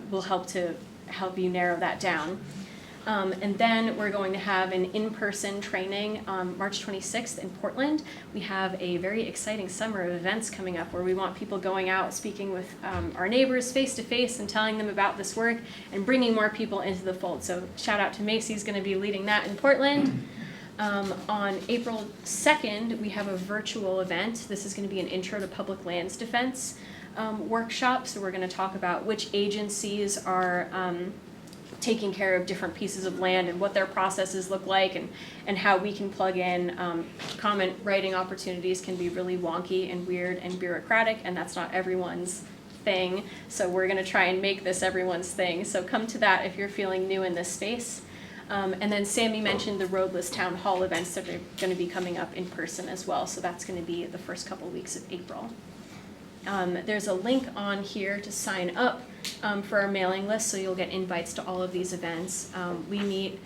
will help you narrow that down. And then we're going to have an in-person training on March 26th in Portland. We have a very exciting summer of events coming up where we want people going out, speaking with our neighbors face-to-face and telling them about this work and bringing more people into the fold. So shout out to Macy's going to be leading that in Portland. On April 2nd, we have a virtual event. This is going to be an Intro to Public Lands Defense workshop. So we're going to talk about which agencies are taking care of different pieces of land and what their processes look like, and how we can plug in. Comment writing opportunities can be really wonky and weird and bureaucratic, and that's not everyone's thing. So we're going to try and make this everyone's thing. So come to that if you're feeling new in this space. And then Sammy mentioned the Roadless Town Hall events that are going to be coming up in person as well. So that's going to be the first couple weeks of April. There's a link on here to sign up for our mailing list, so you'll get invites to all of these events. We meet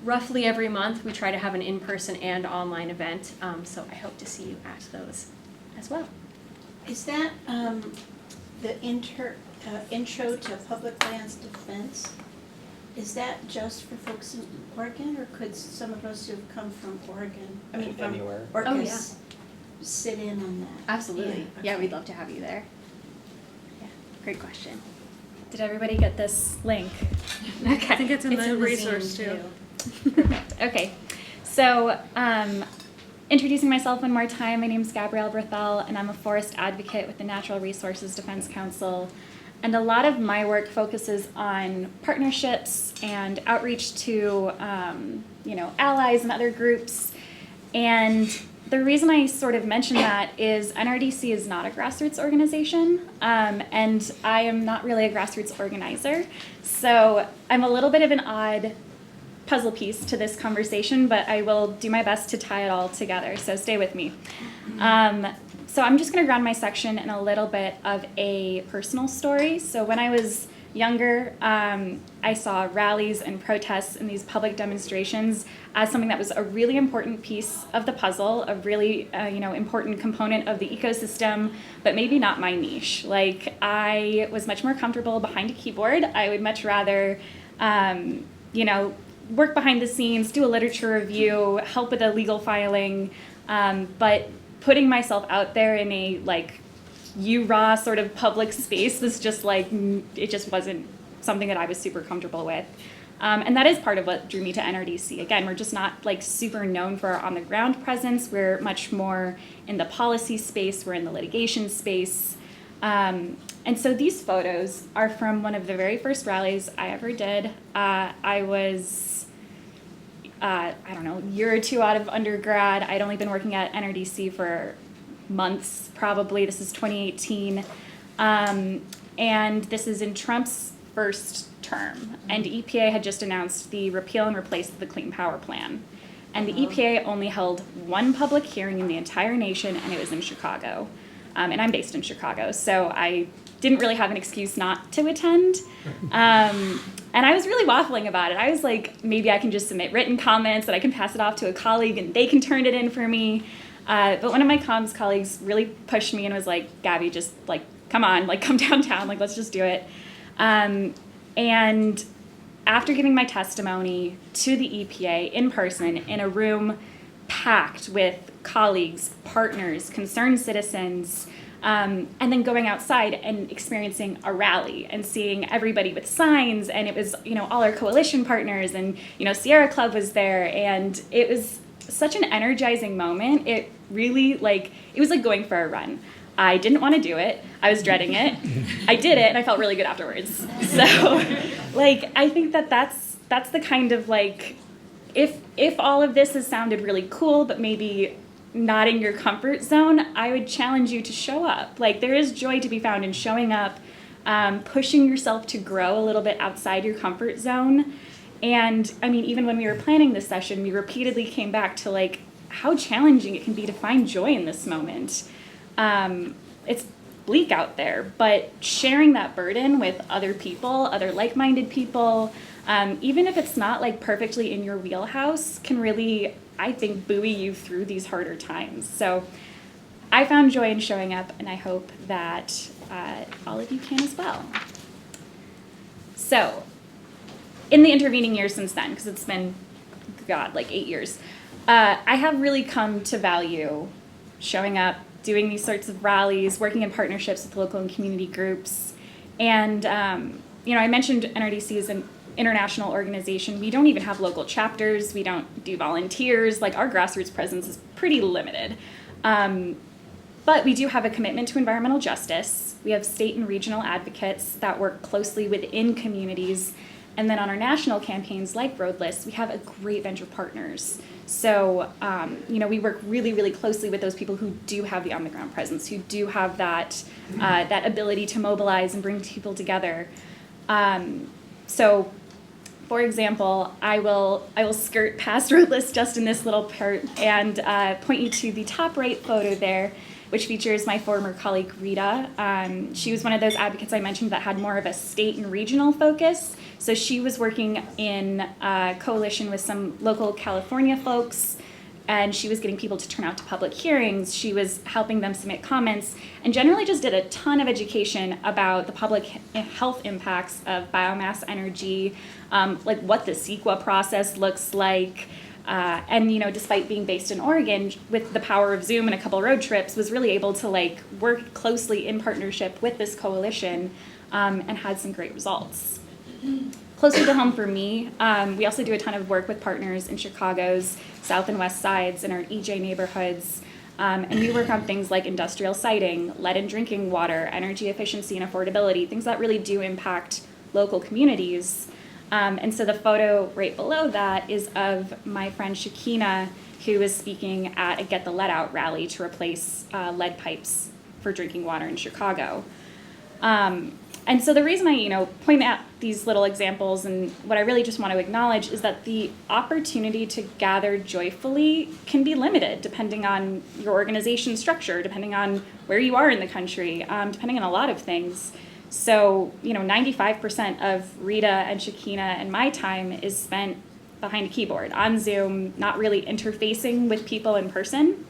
roughly every month. We try to have an in-person and online event, so I hope to see you at those as well. Is that the intro to public lands defense? Is that just for folks in Oregon, or could some of us who've come from Oregon, from Anywhere. Oregon, Oh, yeah. sit in on that? Absolutely. Yeah, Yeah, we'd love to have you there. Yeah, great question. Did everybody get this link? I think it's in It's the in the resource zine, too. Perfect. Okay. So, introducing myself one more time, my name is Gabrielle Berthel, and I'm a forest advocate with the Natural Resources Defense Council. And a lot of my work focuses on partnerships and outreach to, allies and other groups. And the reason I sort of mention that is NRDC is not a grassroots organization, and I am not really a grassroots organizer. So I'm a little bit of an odd puzzle piece to this conversation, but I will do my best to tie it all together, so stay with me. So I'm just going to ground my section in a little bit of a personal story. So when I was younger, I saw rallies and protests and these public demonstrations as something that was a really important piece of the puzzle, a really important component of the ecosystem, but maybe not my niche. Like, I was much more comfortable behind a keyboard. I would much rather, work behind the scenes, do a literature review, help with a legal filing, but putting myself out there in a like raw sort of public space was just like, it just wasn't something that I was super comfortable with. And that is part of what drew me to NRDC. Again, we're just not like super known for our on the ground presence. We're much more in the policy space, we're in the litigation space. And so these photos are from one of the very first rallies I ever did. I was, I don't know, a year or two out of undergrad. I'd only been working at NRDC for months, probably. This is 2018. And this is in Trump's first term. And EPA had just announced the repeal and replace of the Clean Power Plan. And the EPA only held one public hearing in the entire nation, and it was in Chicago. And I'm based in Chicago, so I didn't really have an excuse not to attend. And I was really waffling about it. I was like, maybe I can just submit written comments that I can pass it off to a colleague and they can turn it in for me. But one of my comms colleagues really pushed me and was like, Gabby, just like, come on, like come downtown, like let's just do it. And after giving my testimony to the EPA in person in a room packed with colleagues, partners, concerned citizens, and then going outside and experiencing a rally and seeing everybody with signs, and it was, you know, all our coalition partners, and, you know, Sierra Club was there, and it was such an energizing moment. It really, like, it was like going for a run. I didn't want to do it. I was dreading it. I did it, and I felt really good afterwards. So, like, I think that that's the kind of, like, if all of this has sounded really cool, but maybe not in your comfort zone, I would challenge you to show up. Like, there is joy to be found in showing up, pushing yourself to grow a little bit outside your comfort zone. And, I mean, even when we were planning this session, we repeatedly came back to, like, how challenging it can be to find joy in this moment. It's bleak out there, but sharing that burden with other people, other like-minded people, even if it's not like perfectly in your wheelhouse, can really, I think, buoy you through these harder times. So I found joy in showing up, and I hope that all of you can as well. So in the intervening years since then, because it's been, God, like 8 years, I have really come to value showing up, doing these sorts of rallies, working in partnerships with local and community groups. And, you know, I mentioned NRDC is an international organization. We don't even have local chapters. We don't do volunteers. Like, our grassroots presence is pretty limited. But we do have a commitment to environmental justice. We have state and regional advocates that work closely within communities. And then on our national campaigns like Roadless, we have a great bench of partners. So, you know, we work really, really closely with those people who do have the on-the-ground presence, who do have that that ability to mobilize and bring people together. So, for example, I will skirt past Roadless just in this little part and point you to the top right photo there, which features my former colleague Rita. She was one of those advocates I mentioned that had more of a state and regional focus. So she was working in coalition with some local California folks, and she was getting people to turn out to public hearings. She was helping them submit comments, and generally just did a ton of education about the public health impacts of biomass energy, like what the CEQA process looks like. And, you know, despite being based in Oregon, with the power of Zoom and a couple road trips, was really able to, like, work closely in partnership with this coalition, and had some great results. Closer to home for me, we also do a ton of work with partners in Chicago's South and West Sides and our EJ neighborhoods. And we work on things like industrial siting, lead in drinking water, energy efficiency and affordability, things that really do impact local communities. And so the photo right below that is of my friend Shakina, who is speaking at a Get the Lead Out rally to replace lead pipes for drinking water in Chicago. And so the reason I, you know, point out these little examples, and what I really just want to acknowledge, is that the opportunity to gather joyfully can be limited depending on your organization structure, depending on where you are in the country, depending on a lot of things. So, you know, 95% of Rita and Shakina and my time is spent behind a keyboard, on Zoom, not really interfacing with people in person.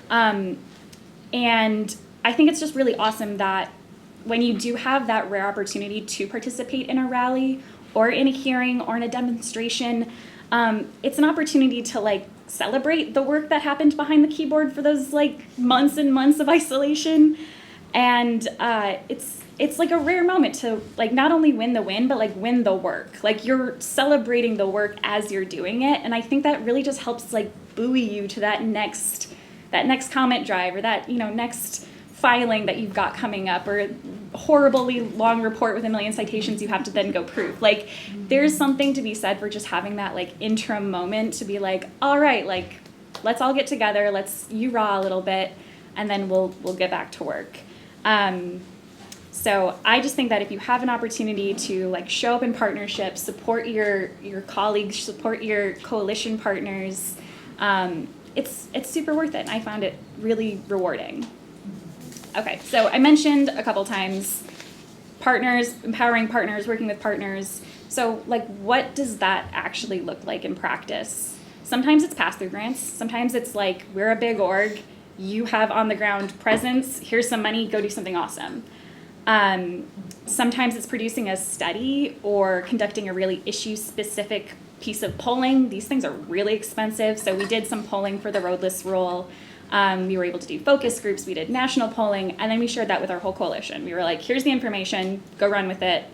And I think it's just really awesome that when you do have that rare opportunity to participate in a rally or in a hearing or in a demonstration, it's an opportunity to like celebrate the work that happened behind the keyboard for those like months and months of isolation. And it's like a rare moment to like not only win the win, but like win the work. Like you're celebrating the work as you're doing it. And I think that really just helps like buoy you to that next comment drive or that, you know, next filing that you've got coming up or horribly long report with a million citations you have to then go prove. Like there's something to be said for just having that like interim moment to be like, all right, like let's all get together, let's you-raw a little bit, and then we'll get back to work. So I just think that if you have an opportunity to like show up in partnerships, support your colleagues, support your coalition partners, it's super worth it. And I found it really rewarding. Okay, so I mentioned a couple times partners, empowering partners, working with partners. So like what does that actually look like in practice? Sometimes it's pass-through grants. Sometimes it's like we're a big org, you have on the ground presence, here's some money, go do something awesome. Sometimes it's producing a study or conducting a really issue-specific piece of polling. These things are really expensive, so we did some polling for the roadless rule. We were able to do focus groups, we did national polling, and then we shared that with our whole coalition. We were like, here's the information, go run with it.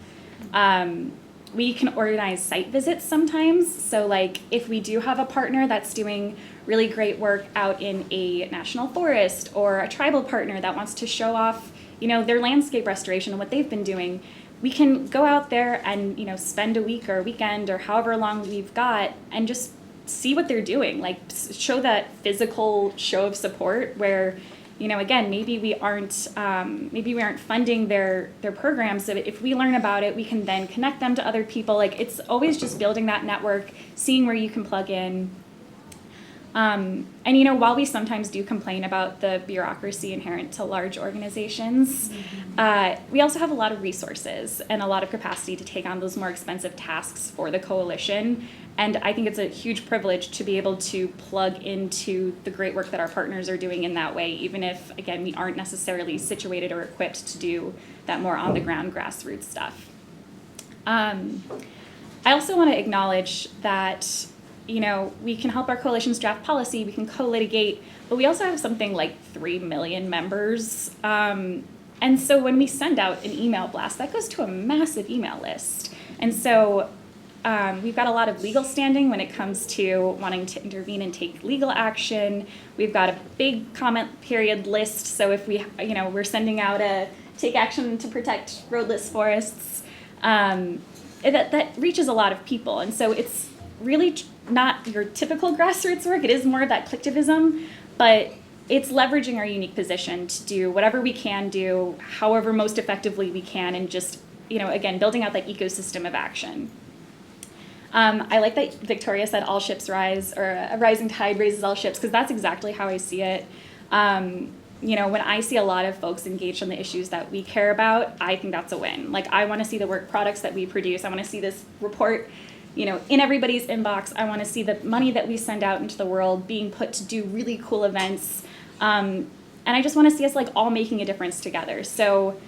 We can organize site visits sometimes. So like if we do have a partner that's doing really great work out in a national forest or a tribal partner that wants to show off, you know, their landscape restoration and what they've been doing, we can go out there and, you know, spend a week or a weekend or however long we've got and just see what they're doing, like show that physical show of support where, you know, again, maybe we aren't funding their programs. So if we learn about it, we can then connect them to other people. Like it's always just building that network, seeing where you can plug in. And, you know, while we sometimes do complain about the bureaucracy inherent to large organizations, we also have a lot of resources and a lot of capacity to take on those more expensive tasks for the coalition. And I think it's a huge privilege to be able to plug into the great work that our partners are doing in that way, even if, again, we aren't necessarily situated or equipped to do that more on-the-ground grassroots stuff. I also want to acknowledge that, you know, we can help our coalitions draft policy, we can co-litigate, but we also have something like 3 million members. And so when we send out an email blast, that goes to a massive email list. And so we've got a lot of legal standing when it comes to wanting to intervene and take legal action. We've got a big comment period list. So if we, you know, we're sending out a take action to protect roadless forests, that reaches a lot of people. And so it's really not your typical grassroots work. It is more of that collectivism, but it's leveraging our unique position to do whatever we can do, however most effectively we can, and just, you know, again, building out that ecosystem of action. I like that Victoria said all ships rise, or a rising tide raises all ships, because that's exactly how I see it. You know, when I see a lot of folks engaged on the issues that we care about, I think that's a win. Like, I want to see the work products that we produce. I want to see this report, you know, in everybody's inbox. I want to see the money that we send out into the world being put to do really cool events. And I just want to see us like all making a difference together. So,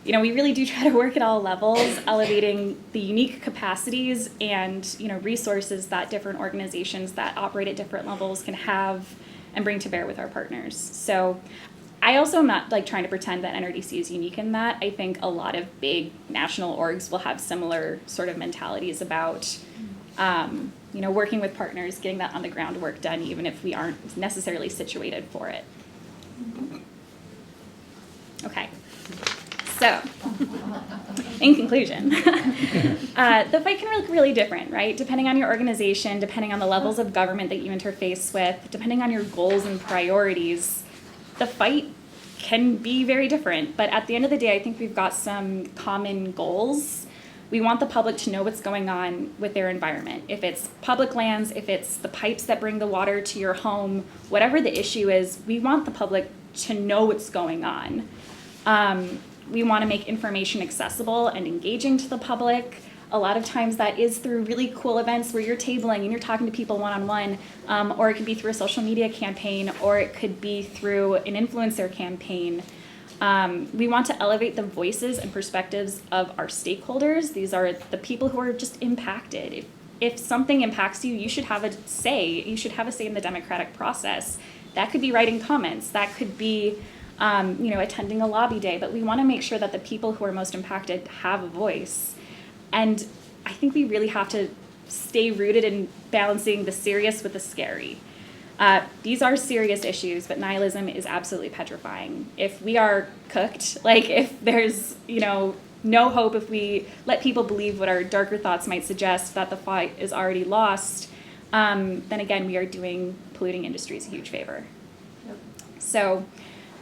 you know, we really do try to work at all levels, elevating the unique capacities and, you know, resources that different organizations that operate at different levels can have and bring to bear with our partners. So I also am not like trying to pretend that NRDC is unique in that. I think a lot of big national orgs will have similar sort of mentalities about, you know, working with partners, getting that on the ground work done, even if we aren't necessarily situated for it. Okay. So, in conclusion, the fight can look really different, right? Depending on your organization, depending on the levels of government that you interface with, depending on your goals and priorities, the fight can be very different. But at the end of the day, I think we've got some common goals. We want the public to know what's going on with their environment. If it's public lands, if it's the pipes that bring the water to your home, whatever the issue is, we want the public to know what's going on. We want to make information accessible and engaging to the public. A lot of times that is through really cool events where you're tabling and you're talking to people one-on-one, or it could be through a social media campaign, or it could be through an influencer campaign. We want to elevate the voices and perspectives of our stakeholders. These are the people who are just impacted. If something impacts you, you should have a say. You should have a say in the democratic process. That could be writing comments. That could be, attending a lobby day. But we want to make sure that the people who are most impacted have a voice. And I think we really have to stay rooted in balancing the serious with the scary. These are serious issues, but nihilism is absolutely petrifying. If we are cooked, like if there's, no hope, if we let people believe what our darker thoughts might suggest, that the fight is already lost, then again, we are doing polluting industries a huge favor. So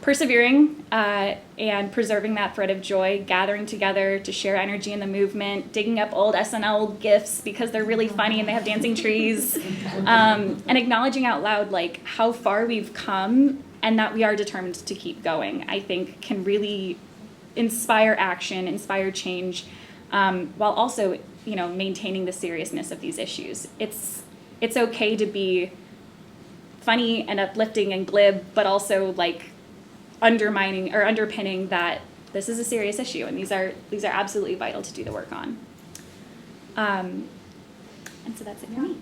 persevering and preserving that thread of joy, gathering together to share energy in the movement, digging up old SNL GIFs because they're really funny and they have dancing trees, and acknowledging out loud like how far we've come and that we are determined to keep going, I think can really inspire action, inspire change, while also, maintaining the seriousness of these issues. It's okay to be funny and uplifting and glib, but also like undermining or underpinning that this is a serious issue and these are absolutely vital to do the work on. And so that's it for me.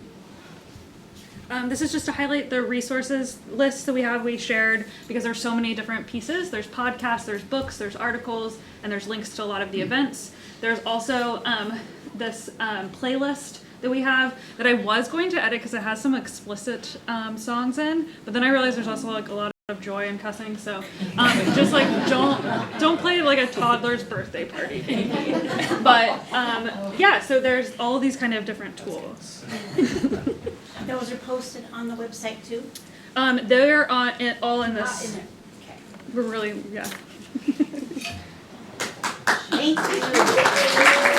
This is just to highlight the resources list that we shared, because there's so many different pieces. There's podcasts, there's books, there's articles, and there's links to a lot of the events. There's also this playlist that we have that I was going to edit because it has some explicit songs in, but then I realized there's also like a lot of joy and cussing, so just like don't play like a toddler's birthday party maybe. But so there's all these kind of different tools. Those are posted on the website too? They're all in this. In there. Okay. We're really Thank you.